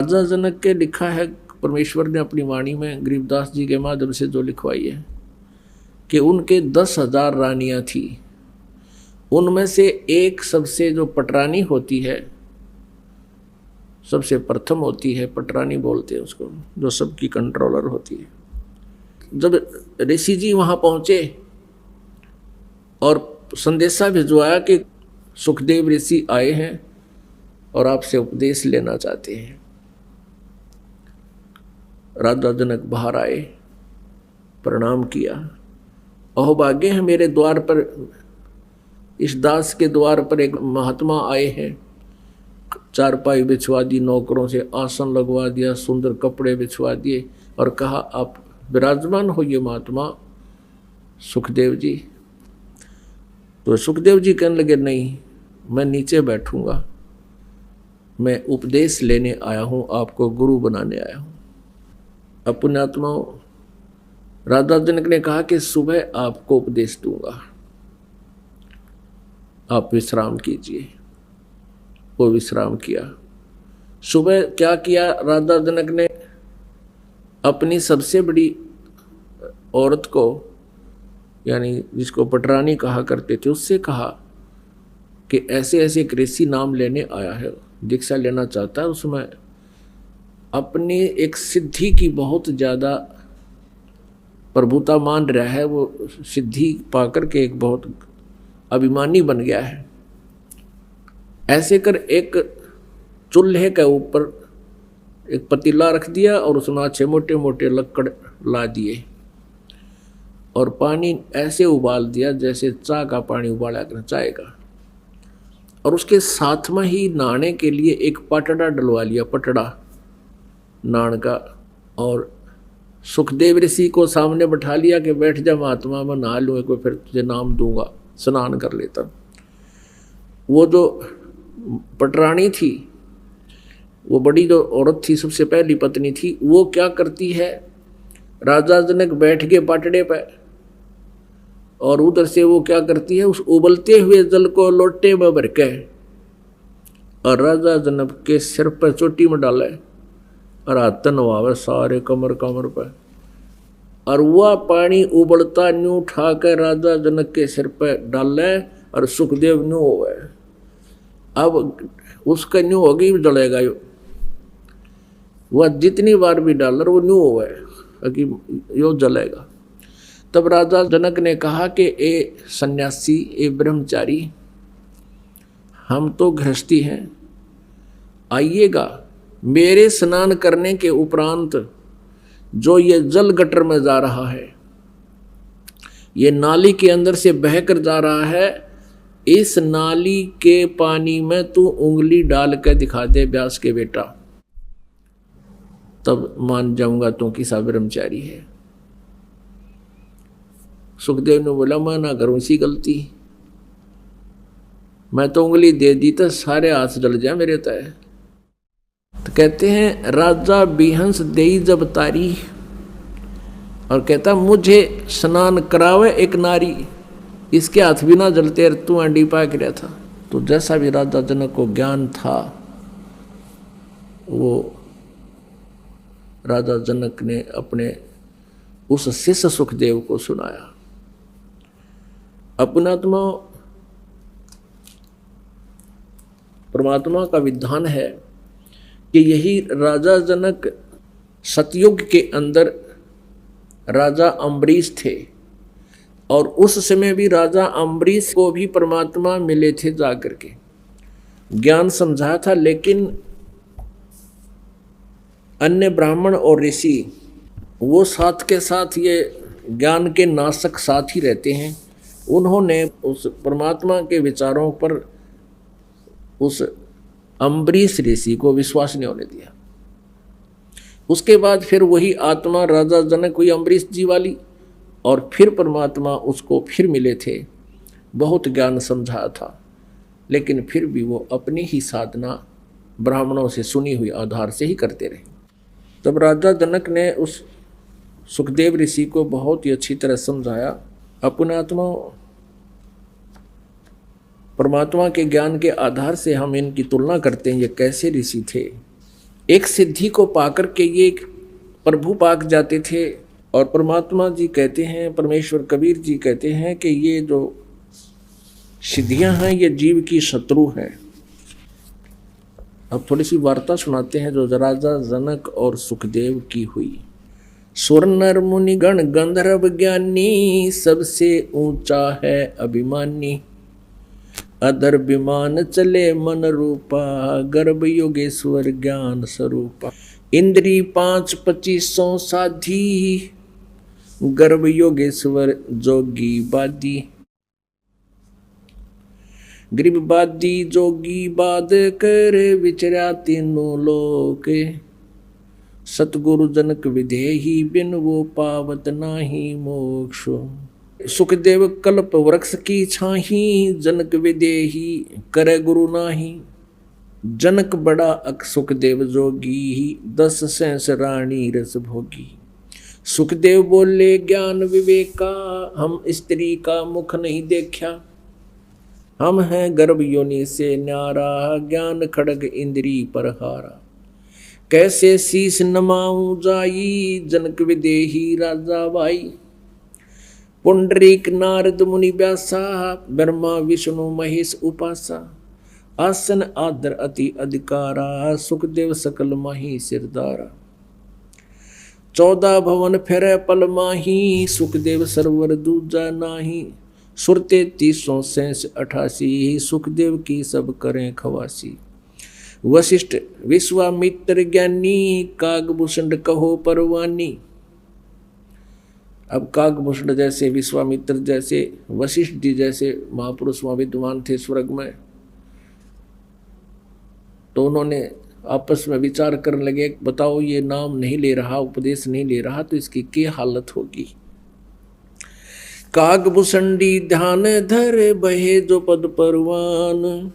राजा जनक के लिखा है, परमेश्वर ने अपनी वाणी में गरीबदास जी के माध्यम से जो लिखवाई है कि उनके 10,000 रानियां थी। उनमें से एक सबसे जो पटरानी होती है, सबसे प्रथम होती है, पटरानी बोलते हैं उसको, जो सबकी कंट्रोलर होती है। जब ऋषि जी वहां पहुंचे और संदेशा भिजवाया कि सुखदेव ऋषि आए हैं और आपसे उपदेश लेना चाहते हैं, राजा जनक बाहर आए, प्रणाम किया। अहोभाग्य है, मेरे द्वार पर, इस दास के द्वार पर एक महात्मा आए हैं। चारपाई बिछवा दी, नौकरों से आसन लगवा दिया, सुंदर कपड़े बिछवा दिए और कहा आप विराजमान होइए महात्मा सुखदेव जी। तो सुखदेव जी कहने लगे नहीं, मैं नीचे बैठूंगा, मैं उपदेश लेने आया हूं, आपको गुरु बनाने आया हूं। अपने आत्माओं, राजा जनक ने कहा कि सुबह आपको उपदेश दूंगा, आप विश्राम कीजिए। वो विश्राम किया। सुबह क्या किया राजा जनक ने, अपनी सबसे बड़ी औरत को, यानी जिसको पटरानी कहा करते थे, उससे कहा कि ऐसे ऐसे एक ऋषि नाम लेने आया है, दीक्षा लेना चाहता है, उसमें अपनी एक सिद्धि की बहुत ज़्यादा प्रभुता मान रहा है, वो सिद्धि पाकर के एक बहुत अभिमानी बन गया है। ऐसे कर एक चूल्हे के ऊपर एक पतीला रख दिया और उसमें अच्छे मोटे मोटे लक्कड़ ला दिए और पानी ऐसे उबाल दिया जैसे चाय का पानी उबाला कर चाय का, और उसके साथ में ही नहाने के लिए एक पटड़ा डलवा लिया, पटड़ा नाण का, और सुखदेव ऋषि को सामने बैठा लिया कि बैठ जा महात्मा, मैं नहा लूँ, कोई फिर तुझे नाम दूंगा, स्नान कर लेता। वो जो पटरानी थी, वो बड़ी जो औरत थी, सबसे पहली पत्नी थी, वो क्या करती है, राजा जनक बैठ के पटड़े पे और उधर से वो क्या करती है, उस उबलते हुए जल को लोटे में भर के और राजा जनक के सिर पर चोटी में डाले और हाथ नवावे सारे कमर कमर पर, और वह पानी उबलता न्यू उठा कर राजा जनक के सिर पर डाले और सुखदेव न्यू होवे। अब उसका न्यू होगी जलेगा, वह जितनी बार भी डाल वो न्यू होवे कि यो जलेगा। तब राजा जनक ने कहा कि ए सन्यासी, ए ब्रह्मचारी, हम तो गृहस्थी हैं, आइएगा, मेरे स्नान करने के उपरांत जो ये जल गटर में जा रहा है, ये नाली के अंदर से बहकर जा रहा है, इस नाली के पानी में तू उंगली डाल कर दिखा दे व्यास के बेटा, तब मान जाऊंगा तू किसा ब्रह्मचारी है। सुखदेव ने बोला मैं ना करूं इसी गलती, मैं तो उंगली दे दी तो सारे हाथ जल जाए मेरे तय। तो कहते हैं राजा बिहंस देई जब तारी, और कहता मुझे स्नान करावे एक नारी, इसके हाथ भी ना जलते, तू अंडी पा गिरा था। तो जैसा भी राजा जनक को ज्ञान था, वो राजा जनक ने अपने उस शिष्य सुखदेव को सुनाया। अपनात्मा, परमात्मा का विधान है कि यही राजा जनक सतयुग के अंदर राजा अम्बरीश थे, और उस समय भी राजा अम्बरीश को भी परमात्मा मिले थे, जाकर के ज्ञान समझाया था। लेकिन अन्य ब्राह्मण और ऋषि वो साथ के साथ ये ज्ञान के नाशक साथ ही रहते हैं, उन्होंने उस परमात्मा के विचारों पर उस अम्बरीश ऋषि को विश्वास नहीं होने दिया। उसके बाद फिर वही आत्मा राजा जनक हुई अम्बरीश जी वाली, और फिर परमात्मा उसको फिर मिले थे, बहुत ज्ञान समझाया था, लेकिन फिर भी वो अपनी ही साधना ब्राह्मणों से सुनी हुई आधार से ही करते रहे। तब राजा जनक ने उस सुखदेव ऋषि को बहुत ही अच्छी तरह समझाया। अपने आत्मा, परमात्मा के ज्ञान के आधार से हम इनकी तुलना करते हैं, ये कैसे ऋषि थे, एक सिद्धि को पाकर के ये प्रभु पाक जाते थे। और परमात्मा जी कहते हैं, परमेश्वर कबीर जी कहते हैं कि ये जो सिद्धियां हैं ये जीव की शत्रु हैं। अब थोड़ी सी वार्ता सुनाते हैं जो राजा जनक और सुखदेव की हुई। सुर नर मुनि गण गंधर्व ज्ञानी, सबसे ऊंचा है अभिमानी। अधर विमान चले मन रूपा, गर्भ योगेश्वर ज्ञान स्वरूपा। इंद्री 5-25 साधी, गर्भ योगेश्वर जोगी बादी। गरीब बादी जोगी बाद कर, विचरा तीनों लोक। सतगुरु जनक विदेही, बिन वो पावत नाही मोक्ष। सुखदेव कल्प वृक्ष की छाही, जनक विदेही करे गुरु नाही। जनक बड़ा अक सुखदेव जोगी, 10 सहस रानी रस भोगी। सुखदेव बोले ज्ञान विवेका, हम स्त्री का मुख नहीं देखा। हम हैं गर्भ योनि से न्यारा, ज्ञान खड़ग इंद्री पर हारा। कैसे शीस नमाऊं जाई, जनक विदेही राजा भाई। पुंडरीक नारद मुनि व्यासा, ब्रह्मा विष्णु महेश उपासा। आसन आदर अति अधिकारा, सुखदेव सकल माही सिरदारा। 14 भवन फेरे पल माही, सुखदेव सरवर दूजा नाही। सुरते 388, सुखदेव की सब करें खवासी। वशिष्ठ विश्वामित्र ज्ञानी, कागभूषण कहो परवानी। अब कागभूषण जैसे, विश्वामित्र जैसे, वशिष्ठ जी जैसे महापुरुष वहाँ विद्वान थे स्वर्ग में। तो उन्होंने आपस में विचार करने लगे, बताओ ये नाम नहीं ले रहा, उपदेश नहीं ले रहा, तो इसकी क्या हालत होगी। कागभूषणी ध्यान धर, बहे जो पद परवान।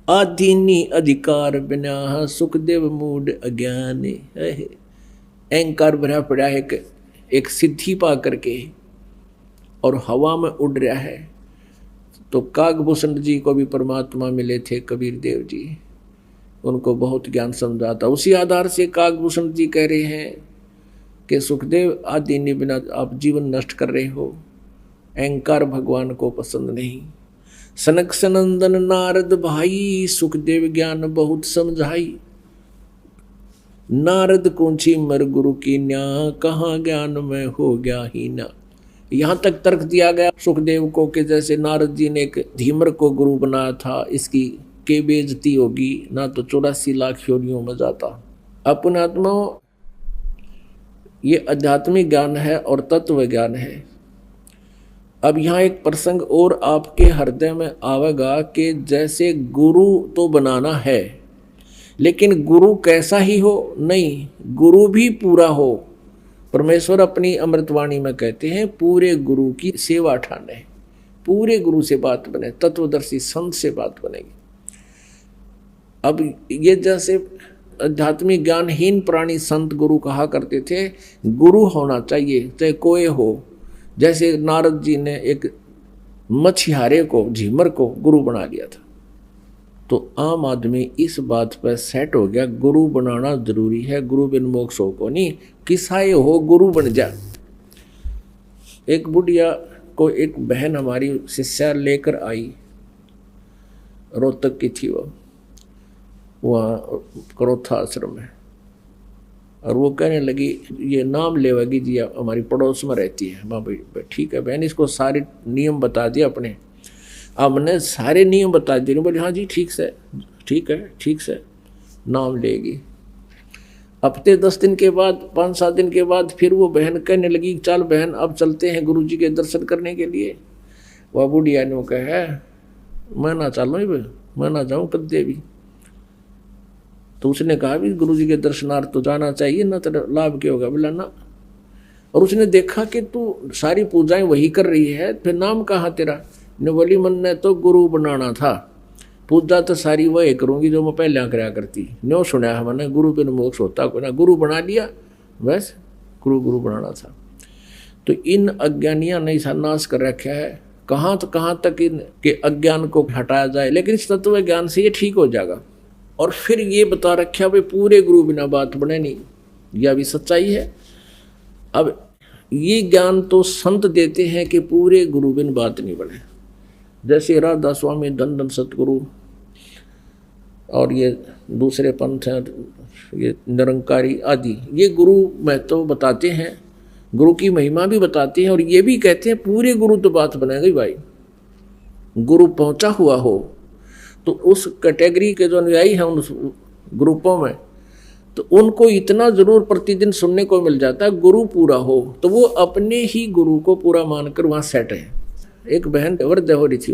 आधीनी अधिकार बिना, सुखदेव मूड अज्ञान। अहंकार भरा पड़ा है, एक सिद्धि पा करके और हवा में उड़ रहा है। तो कागभूषण जी को भी परमात्मा मिले थे कबीर देव जी, उनको बहुत ज्ञान समझा था। उसी आधार से कागभूषण जी कह रहे हैं कि सुखदेव आदि बिना आप जीवन नष्ट कर रहे हो। अहंकार भगवान को पसंद नहीं। सनक सनंदन नारद भाई, सुखदेव ज्ञान बहुत समझाई। नारद कौंची मर गुरु की न्या, कहाँ ज्ञान में हो गया ही ना। यहाँ तक तर्क दिया गया सुखदेव को कि जैसे नारद जी ने एक धीमर को गुरु बनाया था, इसकी के बेइज्जती होगी ना, तो 84 लाख योनियों में जाता। अपने आत्मा ये आध्यात्मिक ज्ञान है और तत्व ज्ञान है। अब यहाँ एक प्रसंग और आपके हृदय में आवेगा कि जैसे गुरु तो बनाना है, लेकिन गुरु कैसा ही हो नहीं, गुरु भी पूरा हो। परमेश्वर अपनी अमृतवाणी में कहते हैं पूरे गुरु की सेवा ठाने, पूरे गुरु से बात बने, तत्वदर्शी संत से बात बनेगी। अब ये जैसे आध्यात्मिक ज्ञानहीन प्राणी संत गुरु कहा करते थे, गुरु होना चाहिए चाहे कोई हो। जैसे नारद जी ने एक मछियारे को, झीमर को गुरु बना लिया था, तो आम आदमी इस बात पर सेट हो गया गुरु बनाना जरूरी है, गुरु बिन मोक्ष हो को नहीं, किसाए हो गुरु बन जा। एक बुढ़िया को एक बहन हमारी शिष्या लेकर आई, रोहतक की थी वो, वहाँ करोथा आश्रम में, और वो कहने लगी ये नाम लेवागी जी हमारी पड़ोस में रहती है। माँ भाई ठीक है बहन, इसको सारे नियम बता दिए अपने, हमने सारे नियम बता दिए। बोले हाँ जी ठीक से, ठीक है ठीक से, नाम लेगी। हफ्ते 10 दिन के बाद, 5-7 दिन के बाद फिर वो बहन कहने लगी चल बहन अब चलते हैं गुरु जी के दर्शन करने के लिए। वह बुढ़िया ने कहा मैं ना चलूँ, मैं ना जाऊँ कद देवी। तो उसने कहा भी गुरु जी के दर्शनार्थ तो जाना चाहिए ना, तो लाभ क्या होगा, बोला ना। और उसने देखा कि तू सारी पूजाएं वही कर रही है, फिर नाम कहाँ तेरा। ने बोली मन ने तो गुरु बनाना था, पूजा तो सारी वही करूँगी जो मैं पहले कराया करती। न्यो सुना है मैंने गुरु बिन मोक्ष होता कोई ना, गुरु बना लिया बस, गुरु बनाना था। तो इन अज्ञानियों ने ऐसा नाश कर रखा है, कहाँ तक इन के अज्ञान को हटाया जाए। लेकिन इस तत्व ज्ञान से ये ठीक हो जाएगा। और फिर ये बता रखा भाई पूरे गुरु बिना बात बने नहीं, यह भी सच्चाई है। अब ये ज्ञान तो संत देते हैं कि पूरे गुरु बिन बात नहीं बने, जैसे राधा स्वामी धन सतगुरु और ये दूसरे पंथ हैं, ये निरंकारी आदि, ये गुरु महत्व बताते हैं, गुरु की महिमा भी बताते हैं और ये भी कहते हैं पूरे गुरु तो बात बनेगी भाई। गुरु पहुंचा हुआ हो तो उस कैटेगरी के जो अनुयायी हैं उन ग्रुपों में, तो उनको इतना जरूर प्रतिदिन सुनने को मिल जाता है, गुरु पूरा हो तो वो अपने ही गुरु को पूरा मानकर वहाँ सेट है। एक बहन वृद्ध हो रही थी,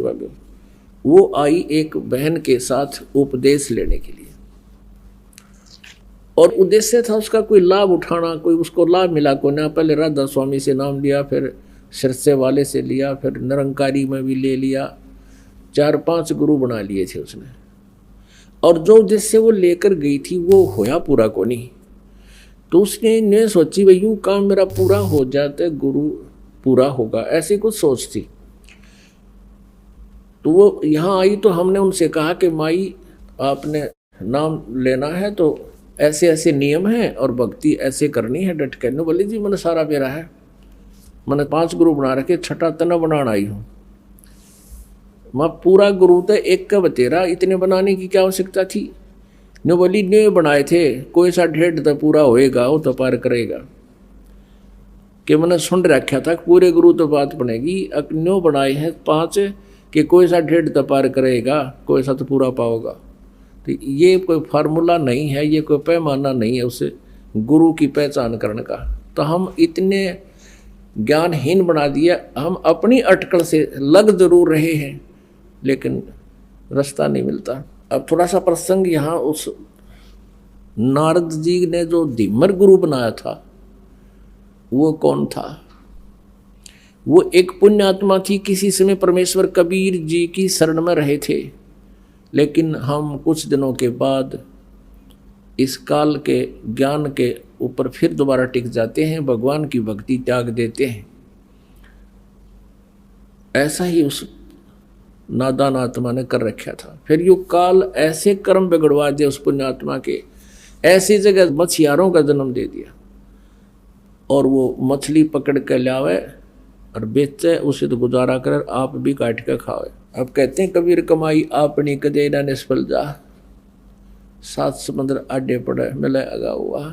वो आई एक बहन के साथ उपदेश लेने के लिए और उद्देश्य था उसका कोई लाभ उठाना, कोई उसको लाभ मिला को ना। पहले राधा स्वामी से नाम लिया, फिर सिरसे वाले से लिया, फिर निरंकारी में भी ले लिया, 4-5 गुरु बना लिए थे उसने। और जो उद्देश्य वो लेकर गई थी वो होया पूरा को नहीं, तो उसने ने सोची भाई यूँ काम मेरा पूरा हो जाता गुरु पूरा होगा, ऐसी कुछ सोच थी। तो वो यहाँ आई तो हमने उनसे कहा कि माई आपने नाम लेना है तो ऐसे ऐसे नियम हैं और भक्ति ऐसे करनी है डट कर। बोली जी मैंने सारा मेरा है, मैंने 5 गुरु बना रखे, 6ठा तना बनाना आई हूँ। मैं पूरा गुरु तो एक का बतेरा, इतने बनाने की क्या आवश्यकता थी। ने बोली ने बनाए थे, कोई सा 1.5 तो पूरा होएगा, वो तो पार करेगा। कि मैंने सुन रखा था पूरे गुरु तो बात बनेगी, न्यो बनाए हैं 5 कि कोई सा 1.5 तो पार करेगा, कोई सा तो पूरा पाओगा। तो ये कोई फार्मूला नहीं है, ये कोई पैमाना नहीं है उसे गुरु की पहचान करने का। तो हम इतने ज्ञानहीन बना दिया, हम अपनी अटकल से लग जरूर रहे हैं लेकिन रास्ता नहीं मिलता। अब थोड़ा सा प्रसंग यहाँ, उस नारद जी ने जो धीमर गुरु बनाया था वो कौन था। वो एक पुण्यात्मा थी, किसी समय परमेश्वर कबीर जी की शरण में रहे थे, लेकिन हम कुछ दिनों के बाद इस काल के ज्ञान के ऊपर फिर दोबारा टिक जाते हैं, भगवान की भक्ति त्याग देते हैं। ऐसा ही उस नादान आत्मा ने कर रखा था। फिर यो काल ऐसे कर्म बिगड़वा दिए उस पुण्यात्मा के, ऐसी जगह मछियारों का जन्म दे दिया और वो मछली पकड़ के लावे और बेचे, उसे तो गुजारा कर आप भी काट के खावे। अब कहते हैं कबीर कमाई आपनी कदे ना निष्फल जा, 7 समुद्र आडे पड़े मिले अगा हुआ।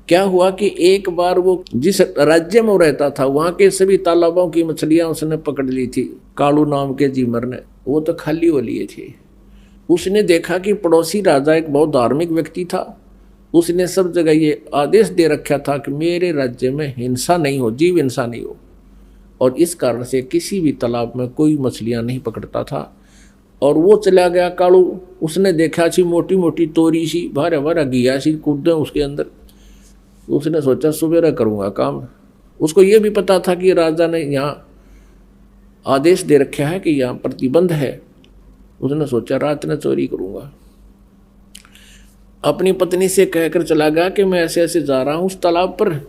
क्या हुआ कि एक बार वो जिस राज्य में रहता था वहां के सभी तालाबों की मछलियां उसने पकड़ ली थी। कालू नाम के जीमर ने, वो तो खाली हो लिए थे। उसने देखा कि पड़ोसी राजा एक बहुत धार्मिक व्यक्ति था, उसने सब जगह ये आदेश दे रखा था कि मेरे राज्य में हिंसा नहीं हो, जीव हिंसा नहीं हो, और इस कारण से किसी भी तालाब में कोई मछलियां नहीं पकड़ता था। और वो चला गया कालू, उसने देखा सी मोटी मोटी तोरी सी भारा भारा घिया सी कूदे उसके अंदर। उसने सोचा सुबेरा करूँगा काम। उसको ये भी पता था कि राजा ने यहाँ आदेश दे रखा है कि यहाँ प्रतिबंध है। उसने सोचा रात में चोरी करूँगा। अपनी पत्नी से कहकर चला गया कि मैं ऐसे ऐसे जा रहा हूँ उस तालाब पर,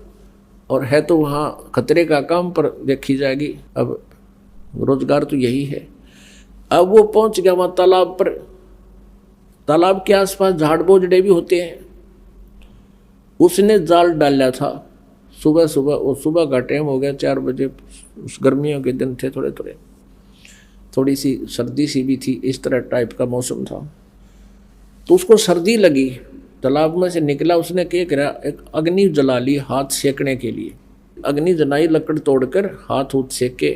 और है तो वहाँ खतरे का काम, पर देखी जाएगी, अब रोजगार तो यही है। अब वो पहुँच गया वहाँ तालाब पर। तालाब के आसपास झाड़ बोझड़े भी होते हैं। उसने जाल डाला था सुबह सुबह, और सुबह का टाइम हो गया 4 बजे, उस गर्मियों के दिन थे, थोड़ी सी सर्दी सी भी थी, इस तरह टाइप का मौसम था। तो उसको सर्दी लगी, तालाब में से निकला, उसने क्या करा, एक अग्नि जला ली हाथ सेकने के लिए। अग्नि जलाई, लकड़ तोड़कर हाथ उठ सेके,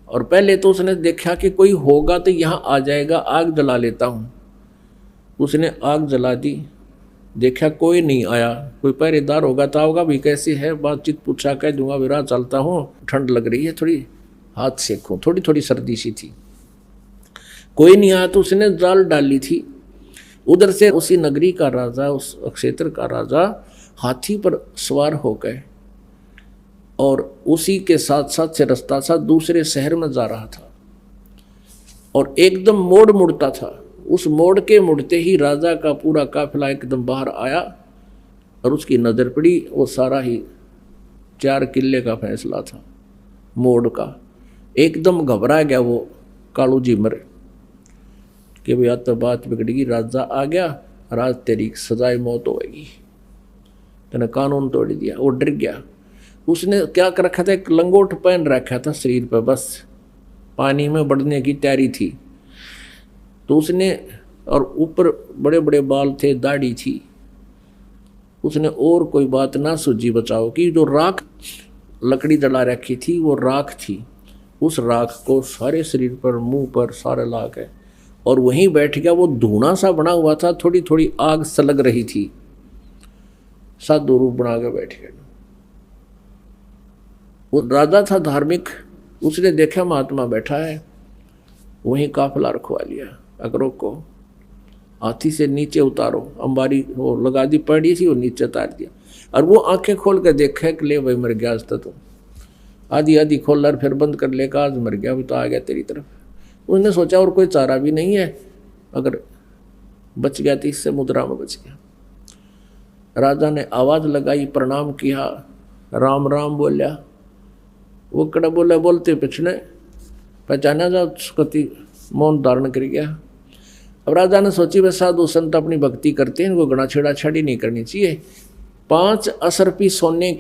और पहले तो उसने देखा कि कोई होगा तो यहाँ आ जाएगा, आग जला लेता हूँ। उसने आग जला दी, देखा कोई नहीं आया, कोई पहरेदार होगा तो होगा भी, कैसे है बातचीत पूछा, कह दूंगा विराट चलता हूँ, ठंड लग रही है थोड़ी, हाथ सेकूं, थोड़ी थोड़ी सर्दी सी थी। कोई नहीं आया तो उसने जाल डाली थी। उधर से उसी नगरी का राजा, उस क्षेत्र का राजा हाथी पर सवार हो गए, और उसी के साथ साथ से रास्ता सा दूसरे शहर में जा रहा था, और एकदम मोड़ मुड़ता था। उस मोड़ के मुड़ते ही राजा का पूरा काफिला एकदम बाहर आया, और उसकी नज़र पड़ी, वो सारा ही 4 किले का फैसला था मोड़ का। एकदम घबरा गया वो कालू जी मर कि भैया तो बात बिगड़ गई, राजा आ गया राज तेरी सजाए मौत होगी, तेने कानून तोड़ दिया। वो डर गया। उसने क्या कर रखा था, एक लंगोट पहन रखा था शरीर पर, बस पानी में बढ़ने की तैयारी थी। तो उसने, और ऊपर बड़े बड़े बाल थे, दाढ़ी थी। उसने और कोई बात ना सूझी बचाओ कि जो राख लकड़ी जला रखी थी वो राख थी। उस राख को सारे शरीर पर, मुंह पर सारे लाख है, और वहीं बैठ गया। वो धुआं सा बना हुआ था, थोड़ी थोड़ी आग सलग रही थी। साधु रूप बना के बैठ गया। वो राजा था धार्मिक, उसने देखा महात्मा बैठा है, वहीं काफिला रखवा लिया। अकरों को हाथी से नीचे उतारो, अंबारी वो लगा दी पड़ी थी, वो नीचे उतार दिया। और वो आंखें खोल कर देखा कि ले भाई मर गया आज तो। आधी आधी खोल और फिर बंद कर लेगा, आज मर गया, वो तो आ गया तेरी तरफ। उसने सोचा और कोई चारा भी नहीं है, अगर बच गया तो इससे मुद्रा में बच गया। राजा ने आवाज लगाई, प्रणाम किया, राम राम बोलिया। वो कड़ा बोला, बोलते पिछले पहचाना जा, कति मौन धारण कर गया। अब राजा ने सोची वह साधु संत अपनी भक्ति करते हैं, इनको गणा छेड़ा छाड़ी नहीं करनी चाहिए। 5 असरफी सोने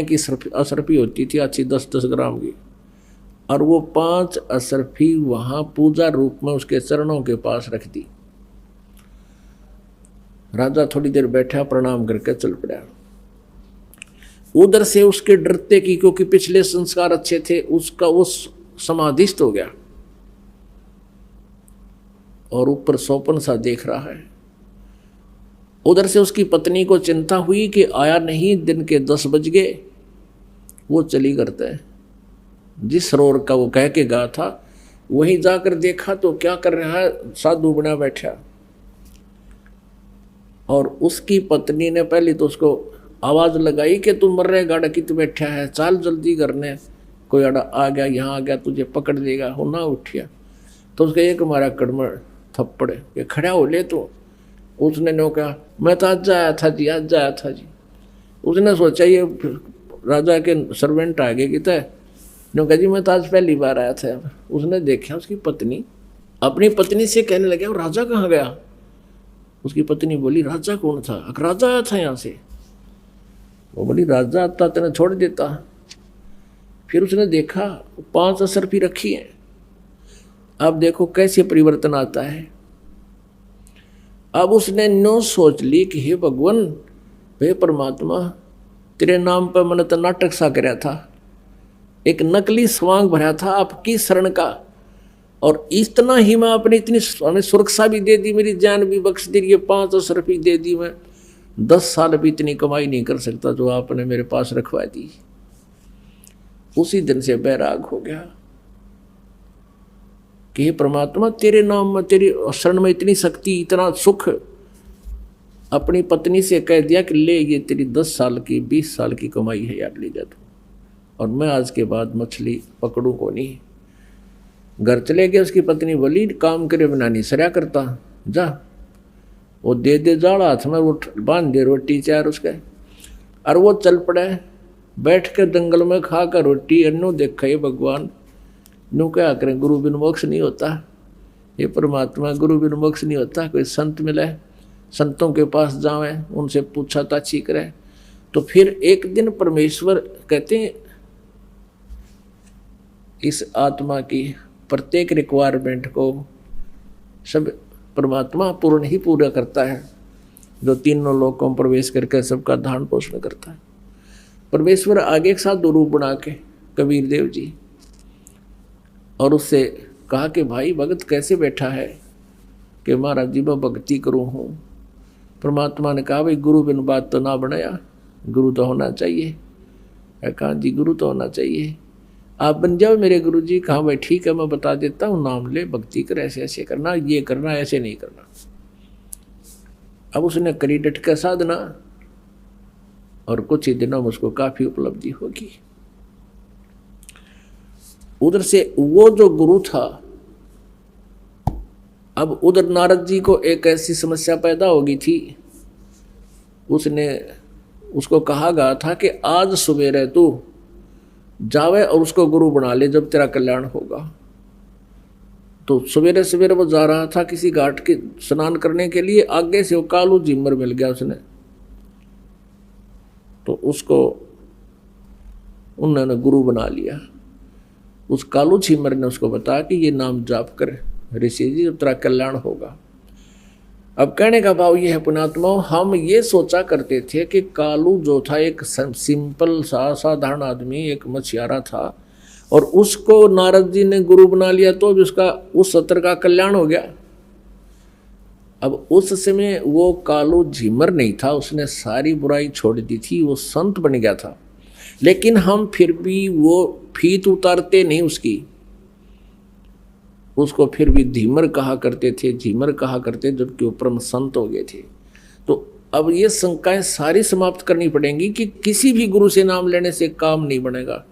की असरफी होती थी अच्छी, 10-10 ग्राम की, और वो 5 असरफी वहां पूजा रूप में उसके चरणों के पास रख दी। राजा थोड़ी देर बैठा, प्रणाम करके चल पड़ा। उधर से उसके डरते की, क्योंकि पिछले संस्कार अच्छे थे, उसका वो समाधिस्थ हो गया और ऊपर सोपन सा देख रहा है। उधर से उसकी पत्नी को चिंता हुई कि आया नहीं, दिन के 10 बज गए। वो चली करता है, जिस सरोवर का वो कह के गया था वहीं जाकर देखा तो क्या कर रहा है, साधु बना बैठा। और उसकी पत्नी ने पहले तो उसको आवाज लगाई कि तू मर रहे गाड़ा कित बैठा है, चाल जल्दी करने, कोई अड़ा आ गया, यहाँ आ गया तुझे पकड़ देगा। हो ना उठिया तो उसका एक मारा कड़मड़ थप्पड़ के खड़ा हो ले। तो उसने नो कहा, मैं तो आज आया था जी, आज आया था जी। उसने सोचा ये राजा के सर्वेंट आ गए कि नो कहा जी मैं तो आज पहली बार आया था। उसने देखा उसकी पत्नी, अपनी पत्नी से कहने लगे, राजा कहाँ गया? उसकी पत्नी बोली, राजा कौन था? राजा आया था यहाँ से। वो बोली, राजा आता तेने छोड़ देता। फिर उसने देखा 5 असरफी रखी है। अब देखो कैसे परिवर्तन आता है। अब उसने नो सोच ली कि हे भगवान, हे परमात्मा, तेरे नाम पर मैंने तो नाटक सा कराया था, एक नकली स्वांग भरा था आपकी शरण का, और इतना ही मैं अपनी इतनी हमें सुरक्षा भी दे दी, मेरी जान भी बख्श दी, ये 5 असरफी दे दी। मैं 10 साल भी इतनी कमाई नहीं कर सकता जो आपने मेरे पास रखवा दी। उसी दिन से बैराग हो गया कि हे परमात्मा, तेरे नाम में, तेरी शरण में इतनी शक्ति, इतना सुख। अपनी पत्नी से कह दिया कि ले, ये तेरी 10 साल की 20 साल की कमाई है यार, ले जा तू, और मैं आज के बाद मछली पकड़ू को नहीं। घर चले गए। उसकी पत्नी बोली, काम करे बिना नहीं सरया करता, जा वो दे दे जाड़ा हाथ में, वो बांध दे रोटी चार उसके। और वो चल पड़े, बैठ कर जंगल में खा कर रोटी। अन्नू देखा, ये भगवान नू क्या करें, गुरु बिन मोक्ष नहीं होता। ये परमात्मा, गुरु बिन मोक्ष नहीं होता। कोई संत मिले, संतों के पास जावे, उनसे पूछा ताछी करे। तो फिर एक दिन परमेश्वर कहते हैं, इस आत्मा की प्रत्येक रिक्वायरमेंट को सब परमात्मा पूर्ण ही पूरा करता है, जो तीनों लोकों में प्रवेश करके सबका धारण पोषण करता है। परमेश्वर आगे एक साथ 2 रूप बना के कबीर देव जी, और उससे कहा कि भाई भगत कैसे बैठा है, कि महाराज जी मैं भक्ति करूँ हूँ। परमात्मा ने कहा, भाई गुरु बिन बात तो ना बनाया, गुरु तो होना चाहिए। कहा जी गुरु तो होना चाहिए, आप बन जाओ मेरे गुरु जी। कहा भाई ठीक है, मैं बता देता हूँ, नाम ले, भक्ति कर, ऐसे ऐसे करना, ये करना, ऐसे नहीं करना। अब उसने करी डट का साधना, और कुछ ही दिनों में उसको काफी उपलब्धि होगी। उधर से वो जो गुरु था, अब उधर नारद जी को एक ऐसी समस्या पैदा हो गई थी। उसको कहा गया था कि आज सुबह तू जावे और उसको गुरु बना ले, जब तेरा कल्याण होगा। तो सवेरे सवेरे वो जा रहा था किसी घाट के स्नान करने के लिए, आगे से वो कालू झीमर मिल गया उसने। तो उसको उन्होंने गुरु बना लिया। उस कालू झीमर ने उसको बताया कि ये नाम जाप कर ऋषि जी, तेरा कल्याण होगा। अब कहने का भाव ये है पुण्यात्माओं, हम ये सोचा करते थे कि कालू जो था एक सिंपल सा साधारण आदमी, एक मछियारा था, और उसको नारद जी ने गुरु बना लिया तो भी उसका उस सत्र का कल्याण हो गया। अब उस समय वो कालू झीमर नहीं था, उसने सारी बुराई छोड़ दी थी, वो संत बन गया था। लेकिन हम फिर भी वो फीत उतारते नहीं उसकी, उसको फिर भी धीमर कहा करते थे, झीमर कहा करते, जबकि वो परम संत हो गए थे। तो अब ये शंकाएं सारी समाप्त करनी पड़ेंगी कि किसी भी गुरु से नाम लेने से काम नहीं बनेगा।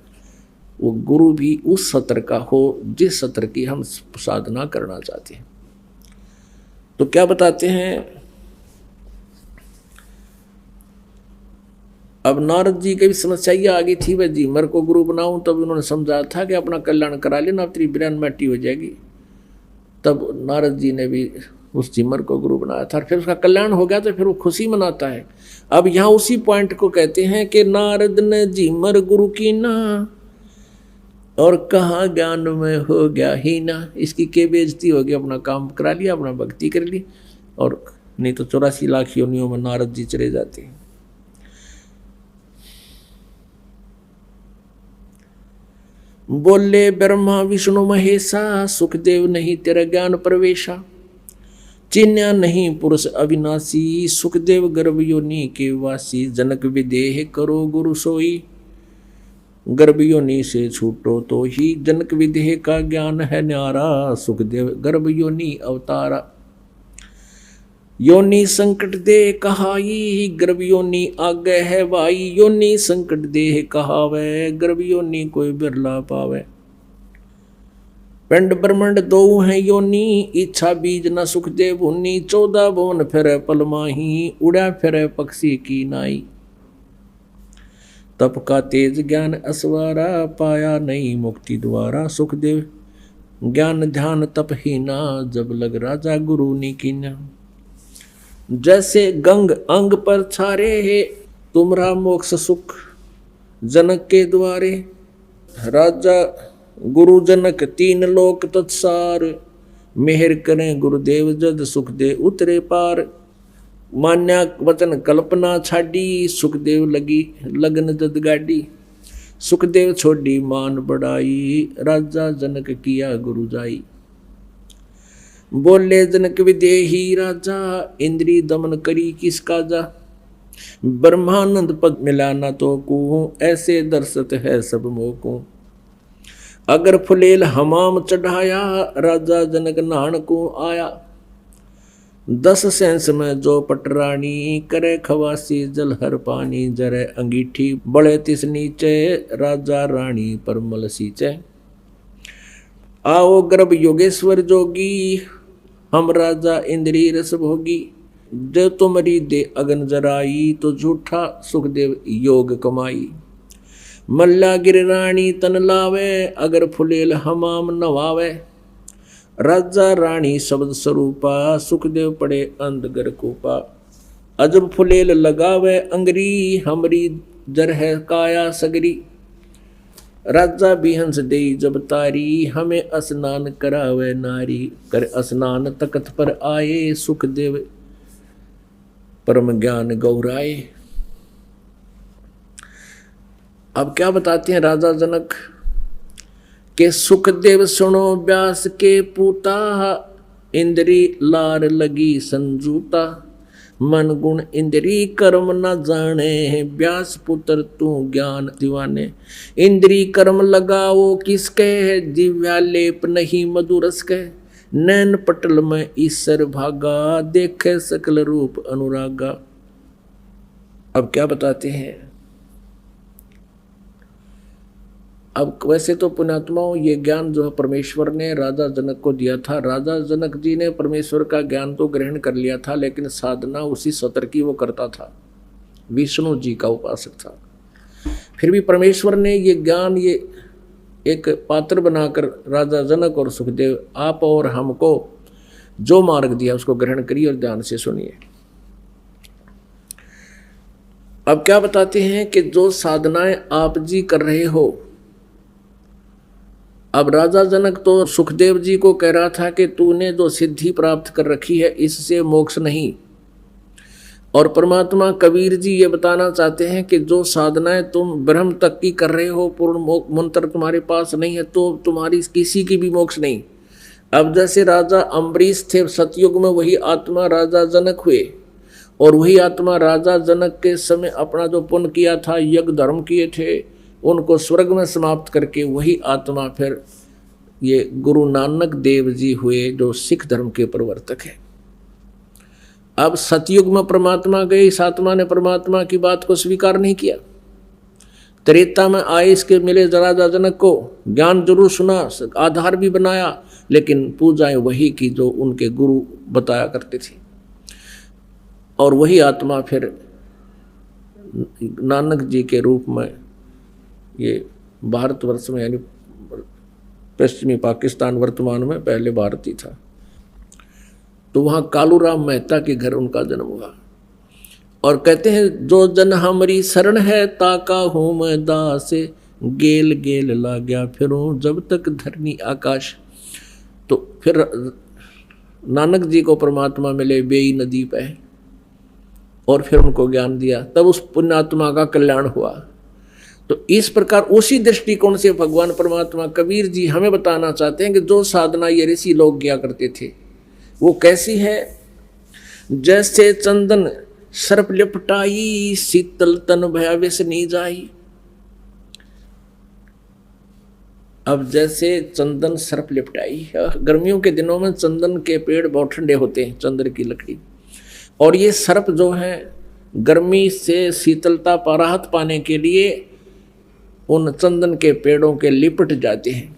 वो गुरु भी उस सत्र का हो जिस सत्र की हम साधना करना चाहते हैं। तो क्या बताते हैं, अब नारद जी की भी समस्या ये आ गई थी, वह झीमर को गुरु बनाऊं, तब उन्होंने समझा था कि अपना कल्याण करा लेना, तेरी बिरान मैटी हो जाएगी। तब नारद जी ने भी उस झीमर को गुरु बनाया था, फिर उसका कल्याण हो गया, तो फिर वो खुशी मनाता है। अब यहाँ उसी पॉइंट को कहते हैं कि नारद ने झीमर गुरु की ना, और कहाँ ज्ञान में हो गया ही ना। इसकी के बेइज्जती हो गई, अपना काम करा लिया, अपना भक्ति कर ली, और नहीं तो 84 लाख योनियों में नारद जी चले जाते हैं। बोले ब्रह्मा विष्णु महेशा, सुखदेव नहीं तेरा ज्ञान प्रवेशा। चिन्या नहीं पुरुष अविनाशी, सुखदेव गर्भ योनि के वासी। जनक विदेह करो गुरु सोई, गर्भ योनि से छूटो तो ही। जनक विदेह का ज्ञान है न्यारा, सुखदेव गर्भ योनि अवतारा। योनि संकट दे कहाई, गर्भ योनि आगे है भाई। योनि संकट देह कहावे, गर्भ योनि कोई बिरला पावे। पिंड ब्रह्मंड दो है योनि, इच्छा बीज न सुखदेव भुनि। 14 भुवन फिरे पल माही, उड़ा फिरे पक्षी की नाई। तप का तेज ज्ञान असवारा, पाया नहीं मुक्ति द्वारा। सुखदेव ज्ञान ध्यान तप ही ना, जब लग राजा गुरु नी कीना। जैसे गंग अंग पर छारे है, तुमरा मोक्ष सुख जनक के द्वारे। राजा गुरु जनक 3 लोक तत्सार, मेहर करें गुरुदेव जद सुख दे उतरे पार। मान्या वचन कल्पना छाडी, सुखदेव लगी लगन जद गाडी। सुखदेव छोड़ी मान बढ़ाई, राजा जनक किया गुरु जाई। बोले जनक विदेही राजा, इंद्री दमन करी किसका जा। ब्रह्मानंद पद मिला न तो को, ऐसे दर्शत है सब मोको। अगर फुलेल हमाम चढ़ाया, राजा जनक नहान को आया। 10 सेंस में जो पटरानी, करे खवासी जल हर पानी। जरे अंगीठी बड़े तिस नीचे, राजा रानी परमल सींचे। आओ गर्भ योगेश्वर जोगी, हम राजा इंद्री रस भोगी। जो तुम्हारी दे अगन जराई, तो झूठा सुखदेव योग कमाई। मल्ला गिर रानी तन लावे, अगर फुलेल हमाम नवावे। राजा रानी शब्द स्वरूपा, सुखदेव पड़े अंधगर कूपा। अजब फुलेल लगावे अंगरी, हमरी जर है काया सगरी। राजा बिहंस दे जब तारी, हमें स्नान करावे नारी। कर स्नान तकत पर आए, सुखदेव परम ज्ञान गौराए। अब क्या बताते हैं राजा जनक के, सुखदेव सुनो व्यास के पूता। इंद्री लार लगी संजूता, मन गुण इंद्री कर्म न जाने। व्यास पुत्र तू ज्ञान दीवाने। इंद्री कर्म लगाओ किसके, दिव्या लेप नहीं मधुरस के। नैन पटल में ईश्वर भागा, देखे सकल रूप अनुरागा। अब क्या बताते हैं, अब वैसे तो पुण्यात्माओं ये ज्ञान जो है परमेश्वर ने राजा जनक को दिया था। राजा जनक जी ने परमेश्वर का ज्ञान तो ग्रहण कर लिया था, लेकिन साधना उसी सत्र की वो करता था, विष्णु जी का उपासक था। फिर भी परमेश्वर ने ये ज्ञान, ये एक पात्र बनाकर राजा जनक और सुखदेव आप और हमको जो मार्ग दिया उसको ग्रहण करिए और ध्यान से सुनिए। अब क्या बताते हैं कि जो साधनाएं आप जी कर रहे हो, अब राजा जनक तो सुखदेव जी को कह रहा था कि तूने जो सिद्धि प्राप्त कर रखी है इससे मोक्ष नहीं, और परमात्मा कबीर जी ये बताना चाहते हैं कि जो साधनाएं तुम ब्रह्म तक की कर रहे हो, पूर्ण मंत्र तुम्हारे पास नहीं है तो तुम्हारी किसी की भी मोक्ष नहीं। अब जैसे राजा अम्बरीश थे सतयुग में, वही आत्मा राजा जनक हुए, और वही आत्मा राजा जनक के समय अपना जो पुण्य किया था, यज्ञ धर्म किए थे, उनको स्वर्ग में समाप्त करके वही आत्मा फिर ये गुरु नानक देव जी हुए जो सिख धर्म के प्रवर्तक हैं। अब सतयुग में परमात्मा गए, इस आत्मा ने परमात्मा की बात को स्वीकार नहीं किया। त्रेता में आए, इसके मिले राजा जनक को, ज्ञान जरूर सुना, आधार भी बनाया, लेकिन पूजाएं वही की जो उनके गुरु बताया करते थे। और वही आत्मा फिर नानक जी के रूप में ये भारतवर्ष में, यानी पश्चिमी पाकिस्तान वर्तमान में, पहले भारत ही था, तो वहाँ कालूराम मेहता के घर उनका जन्म हुआ। और कहते हैं जो जन हमारी शरण है ताका हूँ मैं दासे, गेल गेल ला गया फिरूं जब तक धरनी आकाश। तो फिर नानक जी को परमात्मा मिले बेई नदी पे, और फिर उनको ज्ञान दिया, तब उस पुण्यात्मा का कल्याण हुआ। तो इस प्रकार उसी दृष्टिकोण से भगवान परमात्मा कबीर जी हमें बताना चाहते हैं कि जो साधना ये ऋषि लोग किया करते थे वो कैसी है। जैसे चंदन सर्प लिपटाई, शीतल तन भया विष नी जाई। अब जैसे चंदन सर्प लिपटाई, गर्मियों के दिनों में चंदन के पेड़ बहुत ठंडे होते हैं, चंदन की लकड़ी, और ये सर्प जो है गर्मी से शीतलता पर राहत पाने के लिए उन चंदन के पेड़ों के लिपट जाते हैं।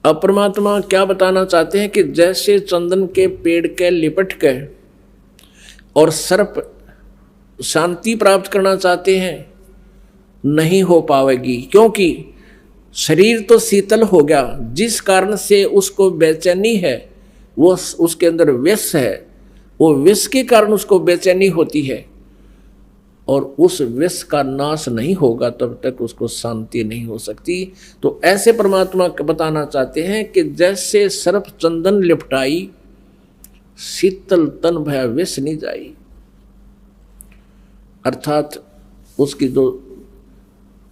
अब परमात्मा क्या बताना चाहते हैं कि जैसे चंदन के पेड़ के लिपट के और सर्प शांति प्राप्त करना चाहते हैं, नहीं हो पाएगी, क्योंकि शरीर तो शीतल हो गया, जिस कारण से उसको बेचैनी है, वो उसके अंदर विष है, वो विष के कारण उसको बेचैनी होती है, और उस विष का नाश नहीं होगा तब तक उसको शांति नहीं हो सकती। तो ऐसे परमात्मा बताना चाहते हैं कि जैसे सर्प चंदन लिपटाई, शीतल तन भया विष नहीं जाई, अर्थात उसकी जो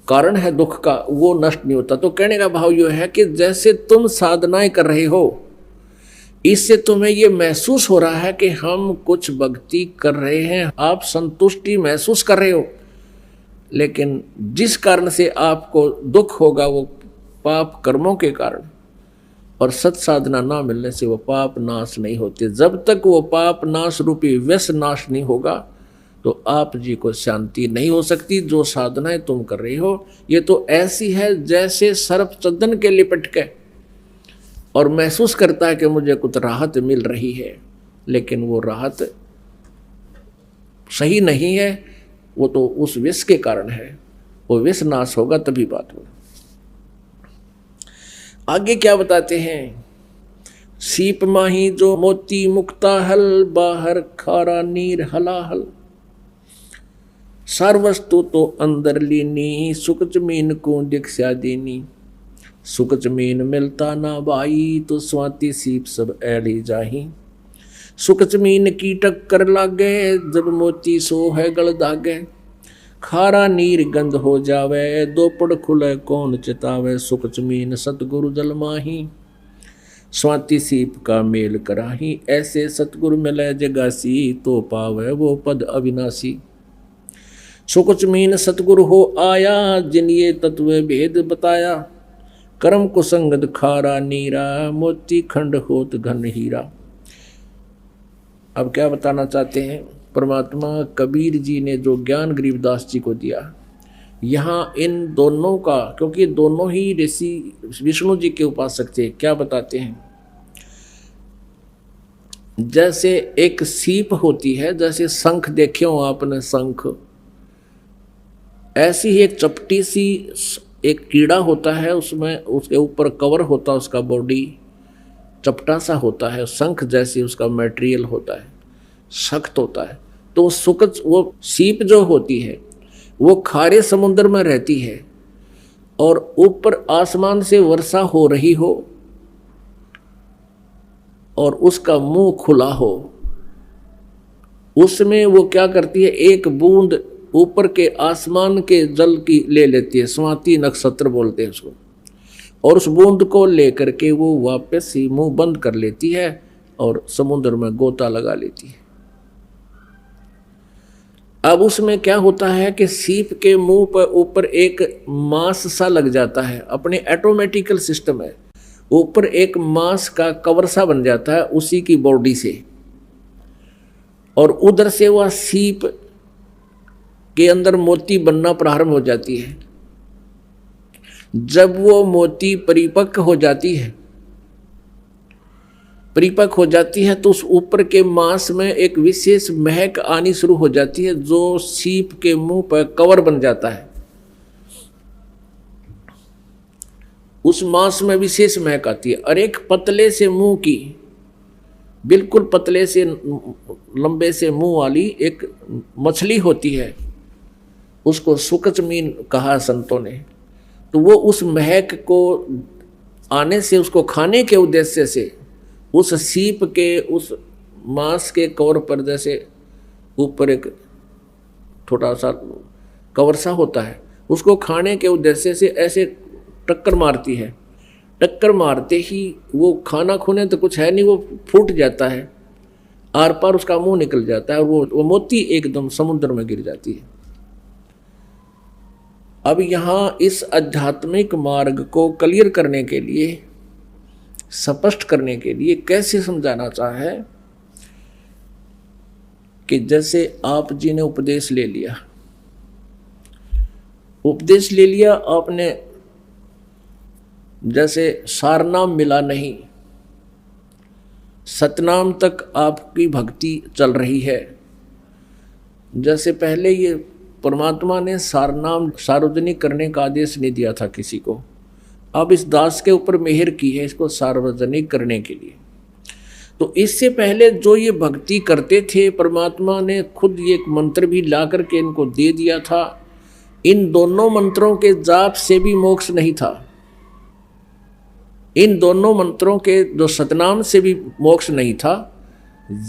कारण है दुख का वो नष्ट नहीं होता। तो कहने का भाव यह है कि जैसे तुम साधनाएं कर रहे हो, इससे तुम्हें ये महसूस हो रहा है कि हम कुछ भक्ति कर रहे हैं, आप संतुष्टि महसूस कर रहे हो, लेकिन जिस कारण से आपको दुख होगा वो पाप कर्मों के कारण, और सत साधना ना मिलने से वो पाप नाश नहीं होते। जब तक वो पाप नाश रूपी विष नाश नहीं होगा तो आप जी को शांति नहीं हो सकती। जो साधनाएं तुम कर रही हो ये तो ऐसी है जैसे सर्प चंदन के लिपट के और महसूस करता है कि मुझे कुछ राहत मिल रही है, लेकिन वो राहत सही नहीं है, वो तो उस विष के कारण है। वो विष नाश होगा तभी बात होगी। आगे क्या बताते हैं, सीप माही जो मोती मुक्ता हल, बाहर खारा नीर हलाहल। सार वस्तु तो अंदर लीनी, सुख जमीन को दीक्षा देनी। सुख जमीन मिलता ना भाई, तो स्वाति सीप सब ऐली जाही। सुख जमीन की टक्कर लागे, जब मोती सो है गल दागे। खारा नीर गंध हो जावे, दो पड़ खुले कौन चितावे। सुख जमीन सतगुरु जल माही, स्वाति सीप का मेल कराही। ऐसे सतगुरु मिले जगासी, तो पावे वो पद अविनाशी। सुख जमीन सतगुरु हो आया, जिन ये तत्व भेद बताया। कर्म कुसंगत खारा नीरा, मोती खंड होत घन हीरा। अब क्या बताना चाहते हैं, परमात्मा कबीर जी ने जो ज्ञान गरीबदास जी को दिया, यहाँ इन दोनों का, क्योंकि दोनों ही ऋषि विष्णु जी के उपासक थे, क्या बताते हैं, जैसे एक सीप होती है, जैसे शंख देखे हो आपने शंख, ऐसी ही एक चपटी सी एक कीड़ा होता है, उसमें उसके ऊपर कवर होता है, उसका बॉडी चपटा सा होता है, शंख जैसी उसका मटेरियल होता है, सख्त होता है। तो वो सीप जो होती है वो खारे समुद्र में रहती है और ऊपर आसमान से वर्षा हो रही हो और उसका मुंह खुला हो, उसमें वो क्या करती है, एक बूंद ऊपर के आसमान के जल की ले लेती है, स्वाति नक्षत्र बोलते हैं उसको, और उस बूंद को लेकर के वो वापस ही मुंह बंद कर लेती है और समुद्र में गोता लगा लेती है। अब उसमें क्या होता है कि सीप के मुंह पर ऊपर एक मांस सा लग जाता है, अपने ऑटोमेटिकल सिस्टम है, ऊपर एक मांस का कवर सा बन जाता है उसी की बॉडी से, और उधर से वह सीप के अंदर मोती बनना प्रारंभ हो जाती है। जब वो मोती परिपक्व हो जाती है तो उस ऊपर के मांस में एक विशेष महक आनी शुरू हो जाती है, जो सीप के मुंह पर कवर बन जाता है। उस मांस में विशेष महक आती है, और एक पतले से मुंह की, बिल्कुल पतले से लंबे से मुंह वाली एक मछली होती है, उसको सुकचमीन कहा संतों ने। तो वो उस महक को आने से, उसको खाने के उद्देश्य से उस सीप के उस मांस के कवर पर जैसे ऊपर एक छोटा सा कवर सा होता है, उसको खाने के उद्देश्य से ऐसे टक्कर मारती है। टक्कर मारते ही वो खाना खूने तो कुछ है नहीं, वो फूट जाता है, आर पार उसका मुंह निकल जाता है और वो मोती एकदम समुद्र में गिर जाती है। अब यहाँ इस आध्यात्मिक मार्ग को क्लियर करने के लिए, स्पष्ट करने के लिए कैसे समझाना चाहे कि जैसे आप जी ने उपदेश ले लिया आपने, जैसे सारनाम मिला नहीं, सतनाम तक आपकी भक्ति चल रही है। जैसे पहले ये परमात्मा ने सारनाम सार्वजनिक करने का आदेश नहीं दिया था किसी को, अब इस दास के ऊपर मेहर की है इसको सार्वजनिक करने के लिए। तो इससे पहले जो ये भक्ति करते थे, परमात्मा ने खुद ये एक मंत्र भी ला करके इनको दे दिया था। इन दोनों मंत्रों के जाप से भी मोक्ष नहीं था, इन दोनों मंत्रों के जो सतनाम से भी मोक्ष नहीं था,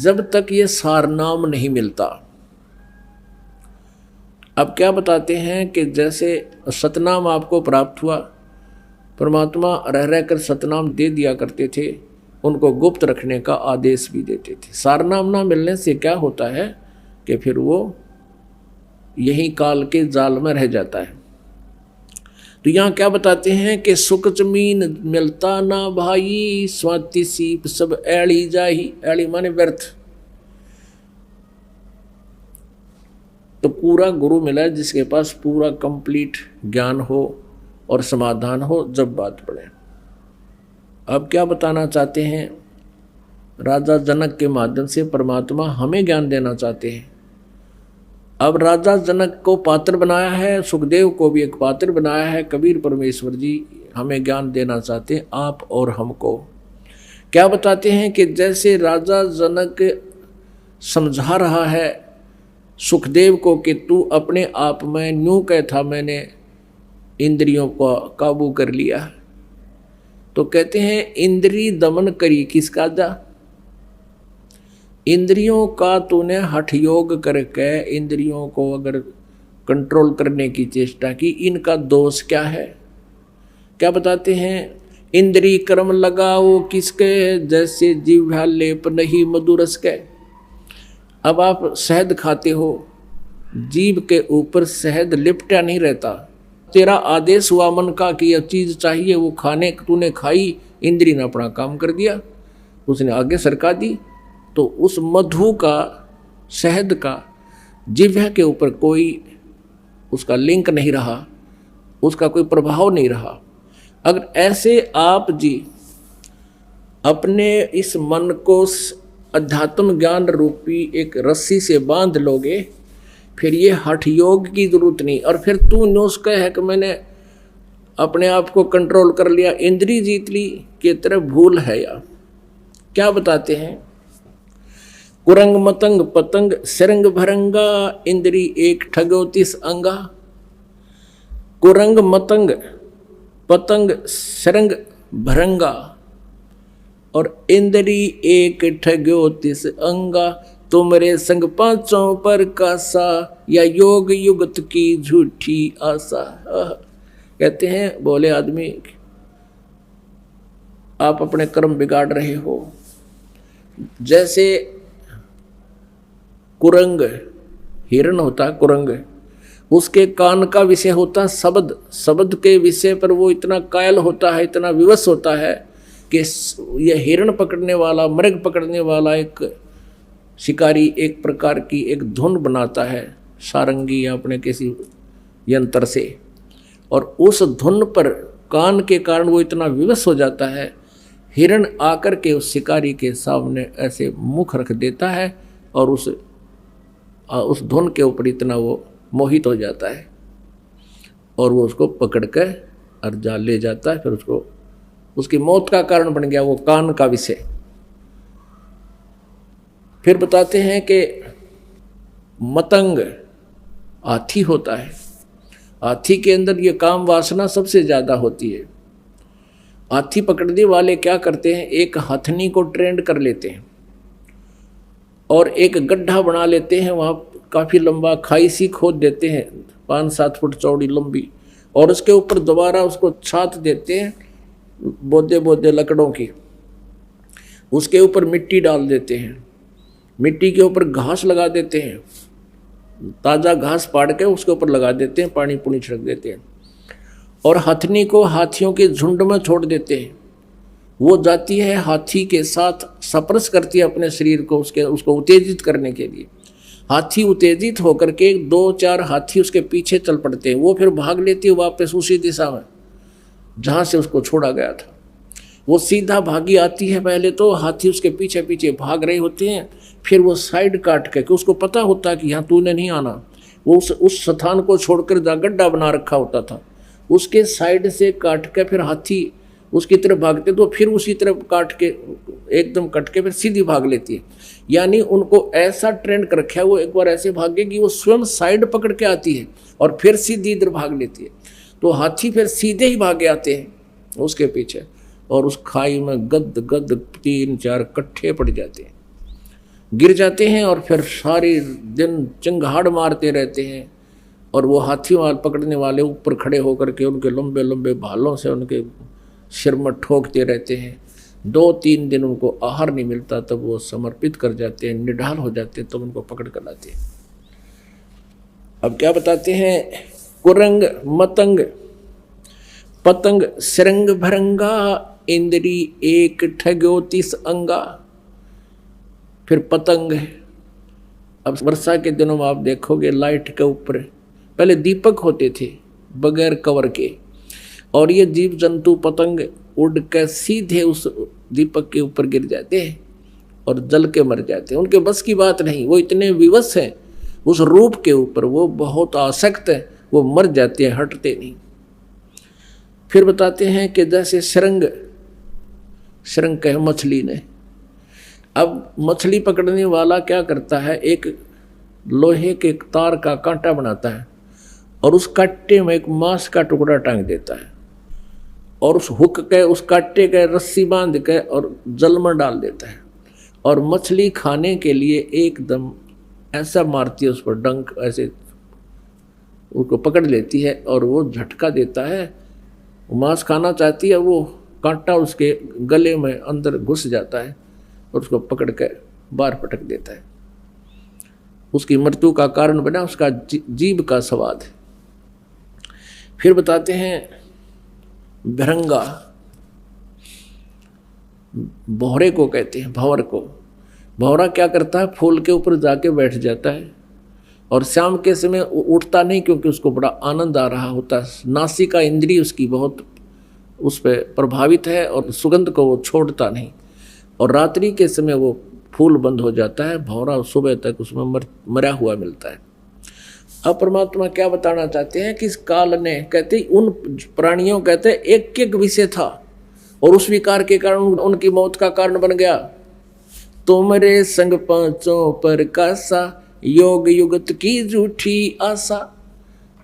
जब तक ये सारनाम नहीं मिलता। अब क्या बताते हैं कि जैसे सतनाम आपको प्राप्त हुआ, परमात्मा रह रहकर सतनाम दे दिया करते थे, उनको गुप्त रखने का आदेश भी देते थे। सारनाम ना मिलने से क्या होता है कि फिर वो यही काल के जाल में रह जाता है। तो यहाँ क्या बताते हैं कि सुख जमीन मिलता ना भाई, स्वाति सीप सब ऐड़ी जाही, ऐड़ी माने व्यर्थ। तो पूरा गुरु मिला है जिसके पास पूरा कंप्लीट ज्ञान हो और समाधान हो जब बात पड़े। अब क्या बताना चाहते हैं, राजा जनक के माध्यम से परमात्मा हमें ज्ञान देना चाहते हैं। अब राजा जनक को पात्र बनाया है, सुखदेव को भी एक पात्र बनाया है, कबीर परमेश्वर जी हमें ज्ञान देना चाहते हैं, आप और हमको। क्या बताते हैं कि जैसे राजा जनक समझा रहा है सुखदेव को कि तू अपने आप में न्यू कह था, मैंने इंद्रियों को काबू कर लिया, तो कहते हैं इंद्री दमन करी किसका जा, इंद्रियों का तूने हठ योग करके इंद्रियों को अगर कंट्रोल करने की चेष्टा की, इनका दोष क्या है। क्या बताते हैं, इंद्री कर्म लगाओ किसके, जैसे जिह्वा लेप नहीं मधुरस के। अब आप शहद खाते हो, जीभ के ऊपर शहद लिपटा नहीं रहता, तेरा आदेश हुआ मन का कि यह चीज़ चाहिए, वो खाने तूने खाई, इंद्री ने अपना काम कर दिया, उसने आगे सरका दी, तो उस मधु का, शहद का जिह्वा के ऊपर कोई उसका लिंक नहीं रहा, उसका कोई प्रभाव नहीं रहा। अगर ऐसे आप जी अपने इस मन को अध्यात्म ज्ञान रूपी एक रस्सी से बांध लोगे, फिर ये हठ योग की जरूरत नहीं। और फिर तू न्यूज़ कह है कि मैंने अपने आप को कंट्रोल कर लिया, इंद्री जीत ली, की तरह भूल है या क्या बताते हैं? कुरंग मतंग पतंग सिरंग भरंगा, इंद्री एक ठगो 30 अंगा। कुरंग मतंग पतंग सिरंग भरंगा और इंद्री एक ठग्यो 30 अंगा। तुमरे संग पांचों पर कासा, या योग युगत की झूठी आशा। कहते हैं बोले आदमी, आप अपने कर्म बिगाड़ रहे हो। जैसे कुरंग हिरण होता है, कुरंग उसके कान का विषय होता है शब्द, शब्द के विषय पर वो इतना कायल होता है, इतना विवश होता है कि यह हिरण पकड़ने वाला, मृग पकड़ने वाला एक शिकारी एक प्रकार की एक धुन बनाता है सारंगी या अपने किसी यंत्र से, और उस धुन पर कान के कारण वो इतना विवश हो जाता है, हिरण आकर के उस शिकारी के सामने ऐसे मुख रख देता है और उस धुन के ऊपर इतना वो मोहित हो जाता है और वो उसको पकड़ कर और जा ले जाता है। फिर उसको उसकी मौत का कारण बन गया वो कान का विषय। फिर बताते हैं कि मतंग हाथी होता है, हाथी के अंदर ये काम वासना सबसे ज़्यादा होती है। हाथी पकड़ने वाले क्या करते हैं, एक हथनी को ट्रेंड कर लेते हैं और एक गड्ढा बना लेते हैं, वहाँ काफ़ी लंबा खाई सी खोद देते हैं 5-7 फुट चौड़ी लंबी, और उसके ऊपर दोबारा उसको छात देते हैं बोदे बोदे लकड़ों की, उसके ऊपर मिट्टी डाल देते हैं, मिट्टी के ऊपर घास लगा देते हैं, ताज़ा घास पाड़ के उसके ऊपर लगा देते हैं, पानी पुनी छिड़क देते हैं, और हथनी को हाथियों के झुंड में छोड़ देते हैं। वो जाती है हाथी के साथ, स्पर्श करती है अपने शरीर को, उसको उत्तेजित करने के लिए। हाथी उत्तेजित होकर के 2-4 हाथी उसके पीछे चल पड़ते हैं, वो फिर भाग लेती है वापस उसी दिशा में जहाँ से उसको छोड़ा गया था। वो सीधा भागी आती है, पहले तो हाथी उसके पीछे पीछे भाग रहे होते हैं, फिर वो साइड काट के, उसको पता होता है कि यहाँ तूने नहीं आना, वो उस स्थान को छोड़कर जहाँ गड्ढा बना रखा होता था उसके साइड से काट के फिर हाथी उसकी तरफ भागते, तो फिर उसी तरफ काट के एकदम कट के फिर सीधी भाग लेती है। यानी उनको ऐसा ट्रेंड कर रखा है, वो एक बार ऐसे भागेगी वो स्वयं साइड पकड़ के आती है और फिर सीधी इधर भाग लेती है, तो हाथी फिर सीधे ही भागे आते हैं उसके पीछे और उस खाई में गद गद 3-4 कट्ठे पड़ जाते हैं, गिर जाते हैं और फिर सारी दिन चिंगाड़ मारते रहते हैं। और वो हाथी पकड़ने वाले ऊपर खड़े होकर के उनके लंबे लंबे भालों से उनके सिर में ठोकते रहते हैं। 2-3 दिन उनको आहार नहीं मिलता, तब वो समर्पित कर जाते हैं, निढाल हो जाते हैं, तब उनको पकड़ कर लाते हैं। अब क्या बताते हैं, कुरंग मतंग पतंग सिरंग भरंगा, इंद्री एक ठग्यो 30 अंगा। फिर पतंग, अब वर्षा के दिनों में आप देखोगे लाइट के ऊपर पहले दीपक होते थे बगैर कवर के, और ये जीव जंतु पतंग उड़ कर सीधे उस दीपक के ऊपर गिर जाते हैं और जल के मर जाते हैं। उनके बस की बात नहीं, वो इतने विवश हैं उस रूप के ऊपर, वो बहुत आसक्त है, वो मर जाते हैं, हटते नहीं। फिर बताते हैं कि जैसे शरंग कहे मछली ने, अब मछली पकड़ने वाला क्या करता है, एक लोहे के तार का कांटा बनाता है और उस कांटे में एक मांस का टुकड़ा टांग देता है और उस हुक के उस कांटे के रस्सी बांध के और जल में डाल देता है, और मछली खाने के लिए एकदम ऐसा मारती है उस पर डंक, ऐसे उसको पकड़ लेती है और वो झटका देता है, मांस खाना चाहती है, वो कांटा उसके गले में अंदर घुस जाता है और उसको पकड़ के बाहर पटक देता है। उसकी मृत्यु का कारण बना उसका जीभ का स्वाद। फिर बताते हैं भरंगा, भौरे को कहते हैं, भंवर को। भौरा क्या करता है, फूल के ऊपर जाके बैठ जाता है और शाम के समय उठता नहीं, क्योंकि उसको बड़ा आनंद आ रहा होता है। नासिका इंद्री उसकी बहुत उस पर प्रभावित है और सुगंध को वो छोड़ता नहीं, और रात्रि के समय वो फूल बंद हो जाता है, भौरा सुबह तक उसमें मरा हुआ मिलता है। अब परमात्मा क्या बताना चाहते हैं कि इस काल ने, कहते उन प्राणियों, कहते एक एक विषय था और उस विकार के कारण उनकी मौत का कारण बन गया। तुमरे संग पांचों पर कासा, योग युगत की झूठी आशा।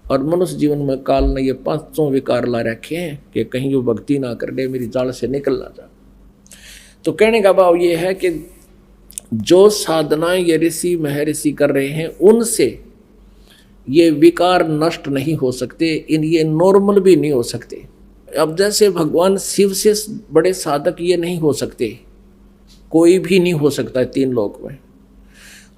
और मनुष्य जीवन में काल ने ये पांचों विकार ला रखे हैं कि कहीं वो भक्ति ना कर ले, मेरी जाल से निकल ना जा। तो कहने का भाव ये है कि जो साधनाएं ये ऋषि महर्षि कर रहे हैं उनसे ये विकार नष्ट नहीं हो सकते, ये नॉर्मल भी नहीं हो सकते। अब जैसे भगवान शिव से बड़े साधक ये नहीं हो सकते, कोई भी नहीं हो सकता है तीन लोक में।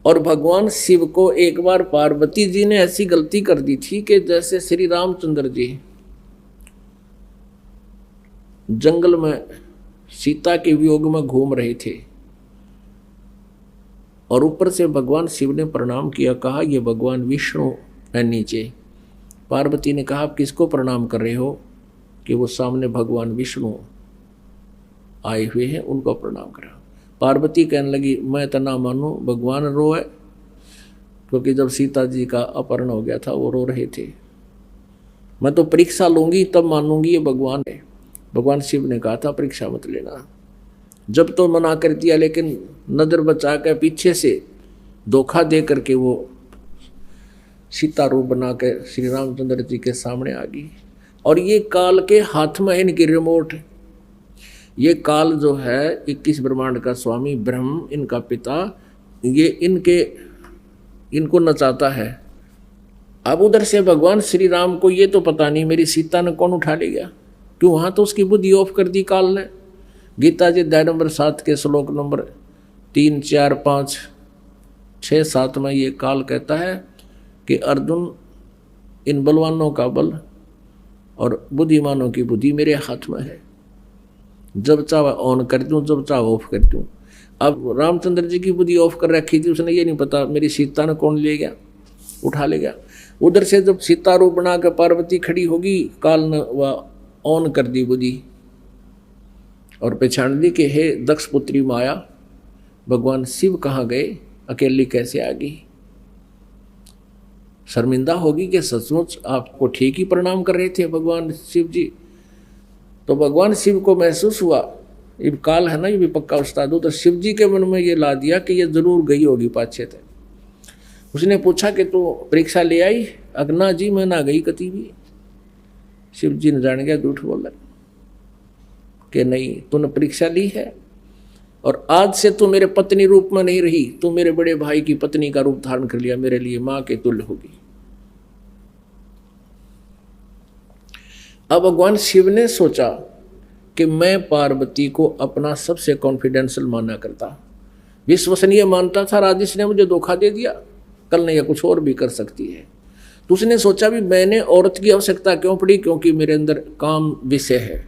और भगवान शिव को एक बार पार्वती जी ने ऐसी गलती कर दी थी कि जैसे श्री रामचंद्र जी जंगल में सीता के वियोग में घूम रहे थे और ऊपर से भगवान शिव ने प्रणाम किया, कहा ये भगवान विष्णु है नीचे। पार्वती ने कहा आप किसको प्रणाम कर रहे हो? कि वो सामने भगवान विष्णु आए हुए हैं उनको प्रणाम करा। पार्वती कहने लगी मैं तो ना मानूं, भगवान रोए, क्योंकि जब सीता जी का अपहरण हो गया था वो रो रहे थे। मैं तो परीक्षा लूंगी तब मानूंगी ये भगवान है। भगवान शिव ने कहा था परीक्षा मत लेना। जब तो मना कर दिया, लेकिन नजर बचा कर पीछे से धोखा दे करके वो सीता रूप बना कर श्री रामचंद्र जी के सामने आ गई। और ये काल के हाथ में इनकी रिमोट। ये काल जो है 21 ब्रह्मांड का स्वामी ब्रह्म, इनका पिता, ये इनको नचाता है। अब उधर से भगवान श्री राम को ये तो पता नहीं मेरी सीता ने कौन उठा ले गया, क्यों वहाँ तो उसकी बुद्धि ऑफ कर दी काल ने। गीता जी अध्याय नंबर 7 के श्लोक नंबर 3, 4, 5, 6, 7 में ये काल कहता है कि अर्जुन इन बलवानों का बल और बुद्धिमानों की बुद्धि मेरे हाथ में है, जब चाहे ऑन कर दूँ जब चाहे ऑफ कर दूँ। अब रामचंद्र जी की बुद्धि ऑफ कर रखी थी, उसने ये नहीं पता मेरी सीता ने कौन ले गया, उठा ले गया। उधर से जब सीता रूप बना कर पार्वती खड़ी होगी, काल ने वह ऑन कर दी बुद्धि और पहचान दी कि हे दक्ष पुत्री माया, भगवान शिव कहाँ गए, अकेली कैसे आ गई। शर्मिंदा होगी कि सचमुच आपको ठीक ही प्रणाम कर रहे थे भगवान शिव जी। तो भगवान शिव को महसूस हुआ, ये काल है ना, ये भी पक्का उस्ताद हो। तो शिव जी के मन में ये ला दिया कि ये जरूर गई होगी पाछे थे। उसने पूछा कि तू परीक्षा ले आई? अगना जी मैं ना गई कति भी। शिव जी ने जान गया झूठ बोला कि नहीं, तूने परीक्षा ली है और आज से तू मेरे पत्नी रूप में नहीं रही, तू मेरे बड़े भाई की पत्नी का रूप धारण कर लिया, मेरे लिए मां के तुल्य होगी। अब भगवान शिव ने सोचा कि मैं पार्वती को अपना सबसे कॉन्फिडेंशियल माना करता, विश्वसनीय मानता था। राजेश ने मुझे धोखा दे दिया, कल नहीं या कुछ और भी कर सकती है। तो उसने सोचा भी मैंने औरत की आवश्यकता क्यों पड़ी, क्योंकि मेरे अंदर काम विषय है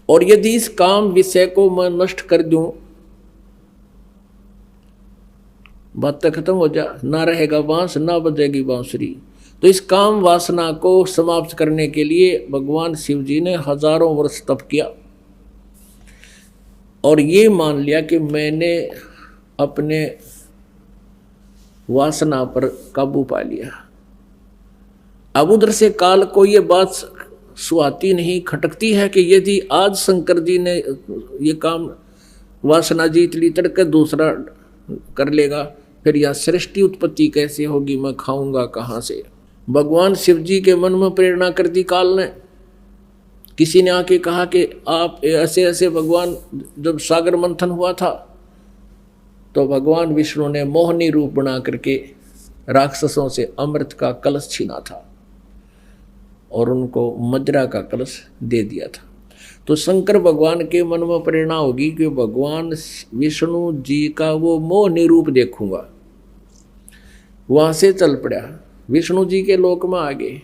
और यदि इस काम विषय को मैं नष्ट कर दूं, बात खत्म हो जा, ना रहेगा बांस ना बजेगी बांसुरी। तो इस काम वासना को समाप्त करने के लिए भगवान शिव जी ने हजारों वर्ष तप किया और ये मान लिया कि मैंने अपने वासना पर काबू पा लिया। अब उधर से काल को ये बात सुहाती नहीं, खटकती है कि यदि आज शंकर जी ने ये काम वासना जीत ली, तड़के दूसरा कर लेगा, फिर यह सृष्टि उत्पत्ति कैसे होगी, मैं खाऊंगा कहाँ से। भगवान शिव जी के मन में प्रेरणा कर दी काल ने। किसी ने आके कहा कि आप ऐसे ऐसे, भगवान जब सागर मंथन हुआ था तो भगवान विष्णु ने मोहनी रूप बना करके राक्षसों से अमृत का कलश छीना था और उनको मदिरा का कलश दे दिया था। तो शंकर भगवान के मन में प्रेरणा होगी कि भगवान विष्णु जी का वो मोहनी रूप देखूंगा। वहां से चल पड़ा, विष्णु जी के लोक में आ गए।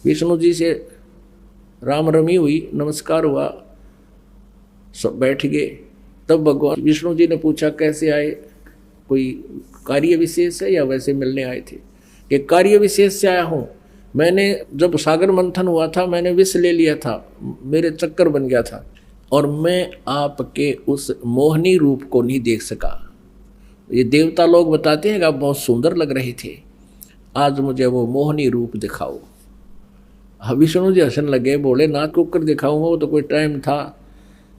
विष्णु जी से राम रमी हुई, नमस्कार हुआ, सब बैठ गए। तब भगवान विष्णु जी ने पूछा कैसे आए, कोई कार्य विशेष है या वैसे मिलने आए थे? कि कार्य विशेष से आया हूँ, मैंने जब सागर मंथन हुआ था मैंने विष ले लिया था, मेरे चक्कर बन गया था और मैं आपके उस मोहनी रूप को नहीं देख सका। ये देवता लोग बताते हैं कि आप बहुत सुंदर लग रहे थे, आज मुझे वो मोहनी रूप दिखाओ। विष्णु जी हंसन लगे, बोले ना कुकर दिखाऊंगा, वो तो कोई टाइम था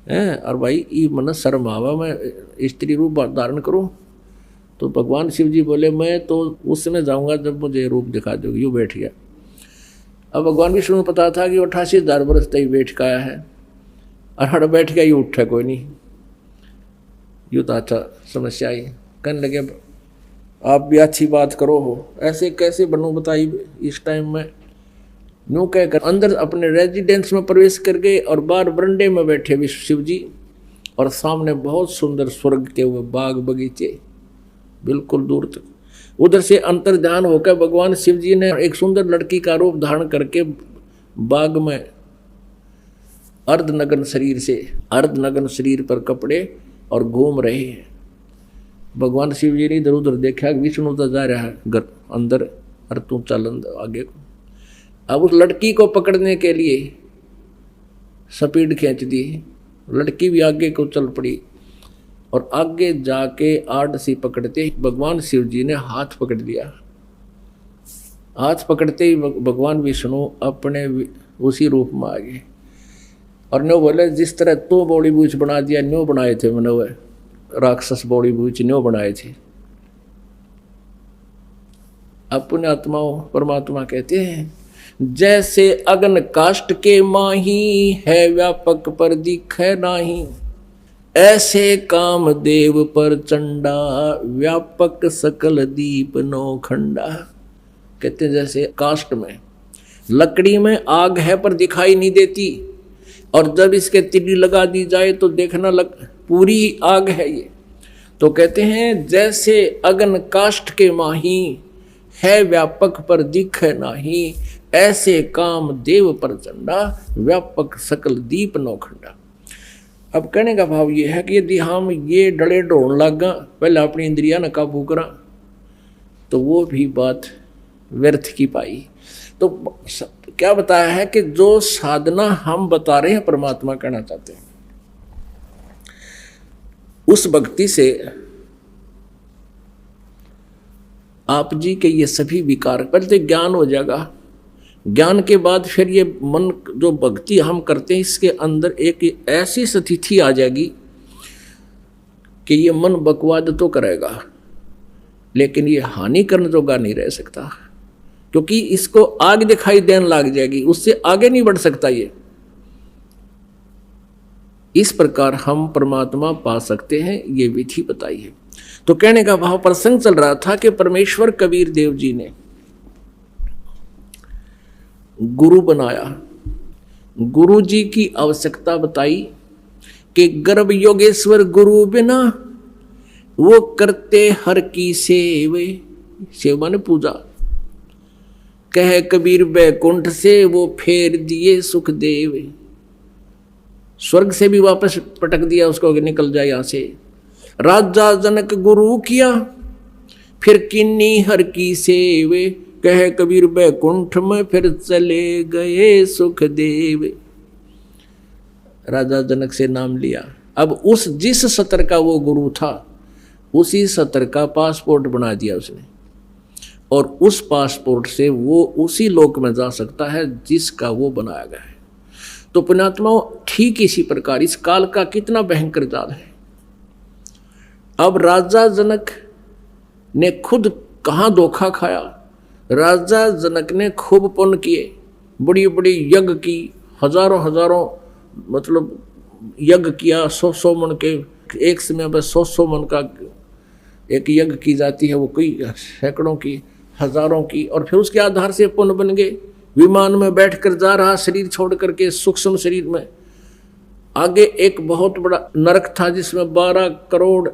हैं। और भाई ये मन शर्म आवा मैं स्त्री रूप धारण करूं। तो भगवान शिव जी बोले मैं तो उस समय जाऊंगा जब मुझे रूप दिखा दोगे। यूँ बैठ गया। अब भगवान विष्णु को पता था कि 88,000 वर्ष तक बैठ का आया है, और हड़ बैठ गया, ये उठा कोई नहीं। यूँ तो अच्छा समस्या आई। कहने लगे आप भी अच्छी बात करो हो, ऐसे कैसे बनूं बताइए इस टाइम में। यूँ कहकर अंदर अपने रेजिडेंस में प्रवेश कर गए और बाहर बरंडे में बैठे विश्व शिव जी, और सामने बहुत सुंदर स्वर्ग के हुए बाग बगीचे बिल्कुल दूर तक। उधर से अंतर ध्यान होकर भगवान शिव जी ने एक सुंदर लड़की का रूप धारण करके बाग में अर्धनग्न शरीर पर कपड़े और घूम रहे हैं। भगवान शिव जी ने इधर उधर देखा, विष्णु तो जा रहा है घर अंदर, और तू चल आगे को। अब उस लड़की को पकड़ने के लिए स्पीड खींच दी, लड़की भी आगे को चल पड़ी, और आगे जाके आड़ सी पकड़ते भगवान शिव जी ने हाथ पकड़ लिया। हाथ पकड़ते ही भगवान विष्णु अपने उसी रूप में आ गए, और न्यो बोले जिस तरह तो बॉडी बूझ बना दिया, न्यो बनाए थे मैंने, वह राक्षस बॉडी बूझ न्यो बनाए थे। अपने आत्माओं परमात्मा कहते हैं जैसे अगन काष्ट के माही है व्यापक पर दिखे नाही, ऐसे काम देव पर चंडा व्यापक सकल दीप नौखंडा। कहते हैं जैसे काष्ट में लकड़ी में आग है पर दिखाई नहीं देती, और जब इसके तिल्ली लगा दी जाए तो देखना पूरी आग है ये। तो कहते हैं जैसे अगन काष्ट के माही है व्यापक पर दिखे नाही, ऐसे काम देव पर चंडा व्यापक सकल दीप नौखंडा। अब कहने का भाव ये है कि यदि हम ये डले ढोण लगा, पहले अपनी इंद्रिया न काबू करा, तो वो भी बात व्यर्थ की पाई। तो क्या बताया है कि जो साधना हम बता रहे हैं परमात्मा कहना चाहते हैं, उस भक्ति से आप जी के ये सभी विकार, पहले ज्ञान हो जाएगा, ज्ञान के बाद फिर ये मन जो भक्ति हम करते हैं इसके अंदर एक ऐसी स्थिति आ जाएगी कि ये मन बकवाद तो करेगा लेकिन ये हानि करने जोगा नहीं रह सकता, क्योंकि इसको आग दिखाई देने लग जाएगी, उससे आगे नहीं बढ़ सकता ये। इस प्रकार हम परमात्मा पा सकते हैं, ये विधि बताई है। तो कहने का भाव प्रसंग चल रहा था कि परमेश्वर कबीर देव जी ने गुरु बनाया, गुरु जी की आवश्यकता बताई कि गर्भ योगेश्वर गुरु बिना वो करते हर की सेवे, सेवा ने पूजा। कह कबीर बैकुंठ से वो फेर दिए सुख देव, स्वर्ग से भी वापस पटक दिया उसको, निकल जाए यहां से। राजा जनक गुरु किया फिर किन्नी हर की सेवे, कह कबीर बैकुंठ में फिर चले गए सुख देव। राजा जनक से नाम लिया। अब उस जिस सत्र का वो गुरु था उसी सत्र का पासपोर्ट बना दिया उसने, और उस पासपोर्ट से वो उसी लोक में जा सकता है जिसका वो बनाया गया है। तो पुण्यात्माओं ठीक इसी प्रकार इस काल का कितना भयंकर जाल है। अब राजा जनक ने खुद कहाँ धोखा खाया। राजा जनक ने खूब पुण्य किए, बड़ी बड़ी यज्ञ की, हजारों मतलब यज्ञ किया, 100 मन के एक समय पर 100 मन का एक यज्ञ की जाती है, वो कई सैकड़ों की, हजारों की, और फिर उसके आधार से पुण्य बन गए। विमान में बैठकर जा रहा शरीर छोड़ करके सूक्ष्म शरीर में, आगे एक बहुत बड़ा नरक था जिसमें 12 करोड़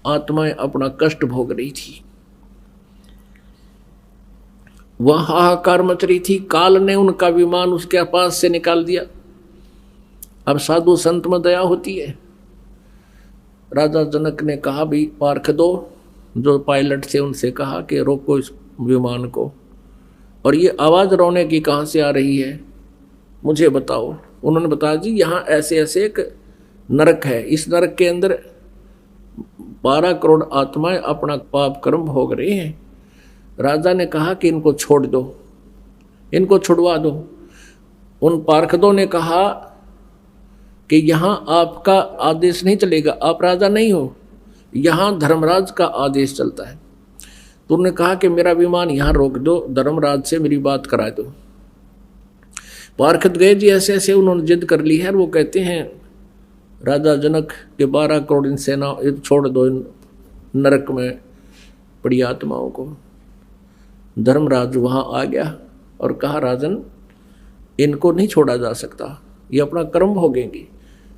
आत्माएं अपना कष्ट भोग रही थी। वह हाहाकार मच रही थी। काल ने उनका विमान उसके पास से निकाल दिया। अब साधु संत में दया होती है। राजा जनक ने कहा भी पार्क दो, जो पायलट थे उनसे कहा कि रोको इस विमान को, और ये आवाज़ रोने की कहाँ से आ रही है मुझे बताओ। उन्होंने बताया जी यहाँ ऐसे ऐसे एक नरक है, इस नरक के अंदर 12 करोड़ आत्माएं अपना पाप कर्म भोग रही हैं, राजा ने कहा कि इनको छोड़ दो, इनको छुड़वा दो। उन पार्षदों ने कहा कि यहाँ आपका आदेश नहीं चलेगा, आप राजा नहीं हो, यहाँ धर्मराज का आदेश चलता है। तो उन्होंने कहा कि मेरा विमान यहाँ रोक दो, धर्मराज से मेरी बात करा दो। पार्षद गए जी, ऐसे ऐसे उन्होंने जिद कर ली है। वो कहते हैं राजा जनक के 12 करोड़ इन सेना छोड़ दो इन नरक में पड़ी आत्माओं को। धर्मराज वहाँ आ गया और कहा राजन इनको नहीं छोड़ा जा सकता, ये अपना कर्म भोगेंगे।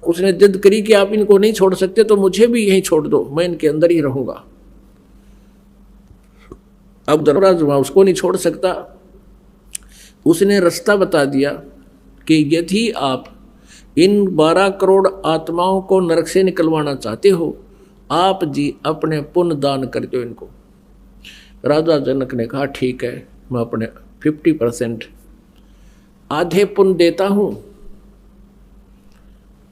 उसने जिद करी कि आप इनको नहीं छोड़ सकते तो मुझे भी यहीं छोड़ दो, मैं इनके अंदर ही रहूंगा। अब धर्मराज वहाँ उसको नहीं छोड़ सकता। उसने रास्ता बता दिया कि यदि आप इन 12 करोड़ आत्माओं को नरक से निकलवाना चाहते हो, आप जी अपने पुण्य दान कर दो इनको। राजा जनक ने कहा ठीक है, मैं अपने 50% आधे पुण्य देता हूं।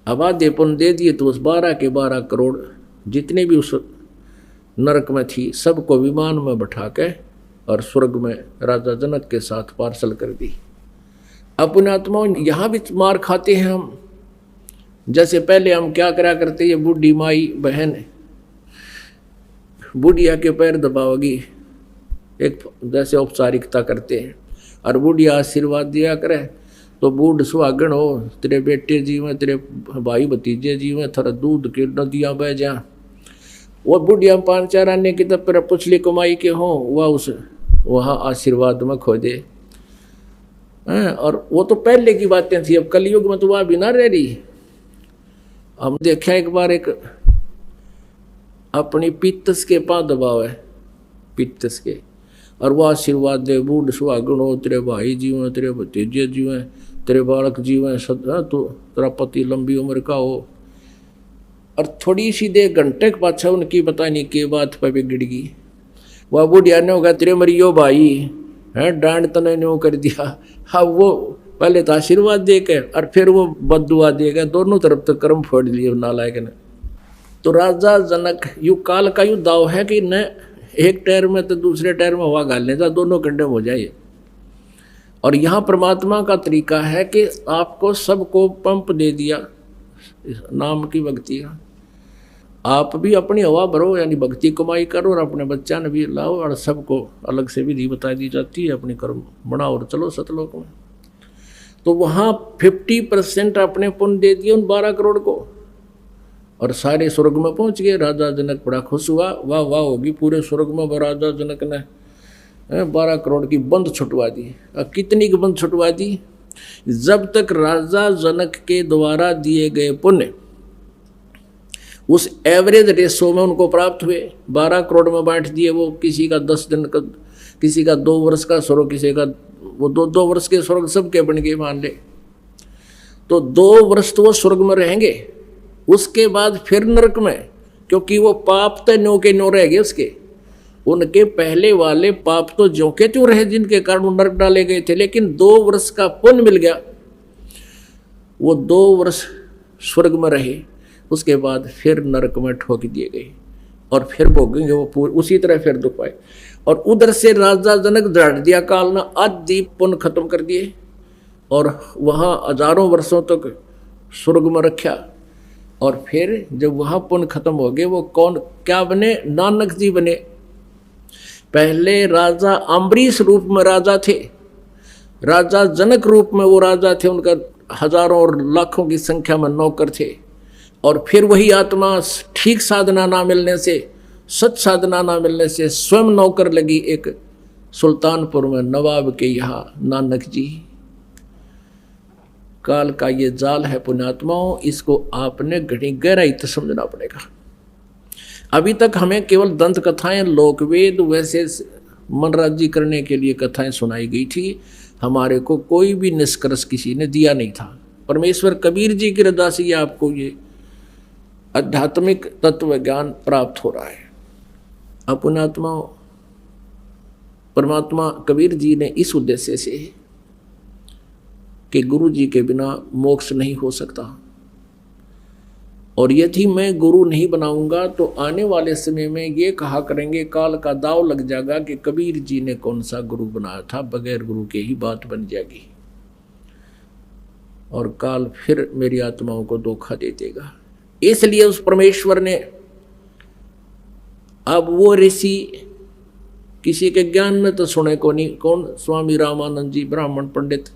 अब आधे पुण्य दे दिए तो उस 12 के 12 करोड़ जितने भी उस नरक में थी सबको विमान में बैठा के और स्वर्ग में राजा जनक के साथ पार्सल कर दी। अपने आत्माओं यहाँ भी मार खाते हैं हम। जैसे पहले हम क्या करा करते, ये बूढ़ी माई बहन बुढ़िया के पैर दबाओगी, एक जैसे औपचारिकता करते हैं, और बुढ़िया आशीर्वाद दिया करे तो बूढ़ सुहागन हो, तेरे बेटे जीवें, तेरे भाई भतीजे जीवें, थोड़ा दूध की नदियाँ बह जा। वो बुढ़िया 5-4 आने की तब पर पुछली कमाई के हों, वह उस वहाँ आशीर्वाद में खो दे। और वो तो पहले की बातें थी, अब कलयुग में तो वह भी ना रह रही। हम देखा एक बार एक अपनी पित्तस के पाँव दबाव है, पित्तस के, और वह आशीर्वाद दे, बूढ़ सुहागन हो, तेरे भाई जीवें, तेरे भतीजे जीवें, तेरे बालक जीवें, तो तेरा पति लंबी उम्र का हो। और थोड़ी सी देर घंटे के पाछा उनकी पता नहीं के बात पर बिगड़ गई। वह बुढ़िया ने होगा तेरे मरियो भाई है, डांड तने ने कर दिया। हाँ, वो पहले तो आशीर्वाद दे के और फिर वो बददुआ देगा, दोनों तरफ तो कर्म फोड़ लिए नालायक ने। तो राजा जनक यु काल का यु दाव है कि न एक टायर में तो दूसरे टायर में हवा गालने जा, दोनों कंडम हो जाए। और यहाँ परमात्मा का तरीका है कि आपको सबको पंप दे दिया नाम की भक्ति का, आप भी अपनी हवा भरो, यानी भक्ति कमाई करो और अपने बच्चा ने भी लाओ, और सबको अलग से विधि बता दी जाती है, अपनी कर्म बनाओ और चलो सतलोक में। तो वहाँ 50% अपने पुण्य दे दिए उन 12 करोड़ को, और सारे स्वर्ग में पहुँच गए। राजा जनक बड़ा खुश हुआ, वाह वाह होगी पूरे स्वर्ग में। राजा जनक ने 12 करोड़ की बंद छुटवा दी। कितनी की बंद छुटवा दी? जब तक राजा जनक के द्वारा दिए गए पुण्य उस एवरेज रेशो में उनको प्राप्त हुए, 12 करोड़ में बांट दिए। वो किसी का 10 दिन का, किसी का 2 वर्ष का स्वर्ग, किसी का वो 2 वर्ष के स्वर्ग सबके बन गए मान ले। तो 2 वर्ष तो वो स्वर्ग में रहेंगे, उसके बाद फिर नरक में, क्योंकि वो पाप तो नो के नो रह गए उसके। उनके पहले वाले पाप तो ज्यों के त्यों रहे जिनके कारण वो नरक डाले गए थे, लेकिन 2 वर्ष का पुण्य मिल गया। वो 2 वर्ष स्वर्ग में रहे, उसके बाद फिर नरक में ठोक दिए गए और फिर भोगेंगे वो पूरे उसी तरह फिर दुख पाए। और उधर से राजा जनक झाड़ दिया काल ने, आदि पुण्य खत्म कर दिए और वहाँ हजारों वर्षों तक स्वर्ग में रखा। और फिर जब वहाँ पुण्य खत्म हो गए, वो कौन क्या बने? नानक जी बने। पहले राजा अम्बरीश रूप में राजा थे, राजा जनक रूप में वो राजा थे, उनका हजारों और लाखों की संख्या में नौकर थे। और फिर वही आत्मा ठीक साधना ना मिलने से, सच साधना ना मिलने से स्वयं नौकर लगी एक सुल्तानपुर में नवाब के यहाँ नानक जी। काल का ये जाल है पुण्यात्माओं, इसको आपने घड़ी गहराई से समझना पड़ेगा। अभी तक हमें केवल दंत कथाएं, लोकवेद वैसे मनराजी करने के लिए कथाएं सुनाई गई थी, हमारे को कोई भी निष्कर्ष किसी ने दिया नहीं था। परमेश्वर कबीर जी की रजा से आपको ये आध्यात्मिक तत्व ज्ञान प्राप्त हो रहा है। पुण्यात्मा परमात्मा कबीर जी ने इस उद्देश्य से कि गुरु जी के बिना मोक्ष नहीं हो सकता, और यदि मैं गुरु नहीं बनाऊंगा तो आने वाले समय में ये कहा करेंगे, काल का दाव लग जाएगा कि कबीर जी ने कौन सा गुरु बनाया था, बगैर गुरु के ही बात बन जाएगी और काल फिर मेरी आत्माओं को धोखा दे देगा। इसलिए उस परमेश्वर ने, अब वो ऋषि किसी के ज्ञान में तो सुने को नहीं, कौन, स्वामी रामानंद जी ब्राह्मण पंडित,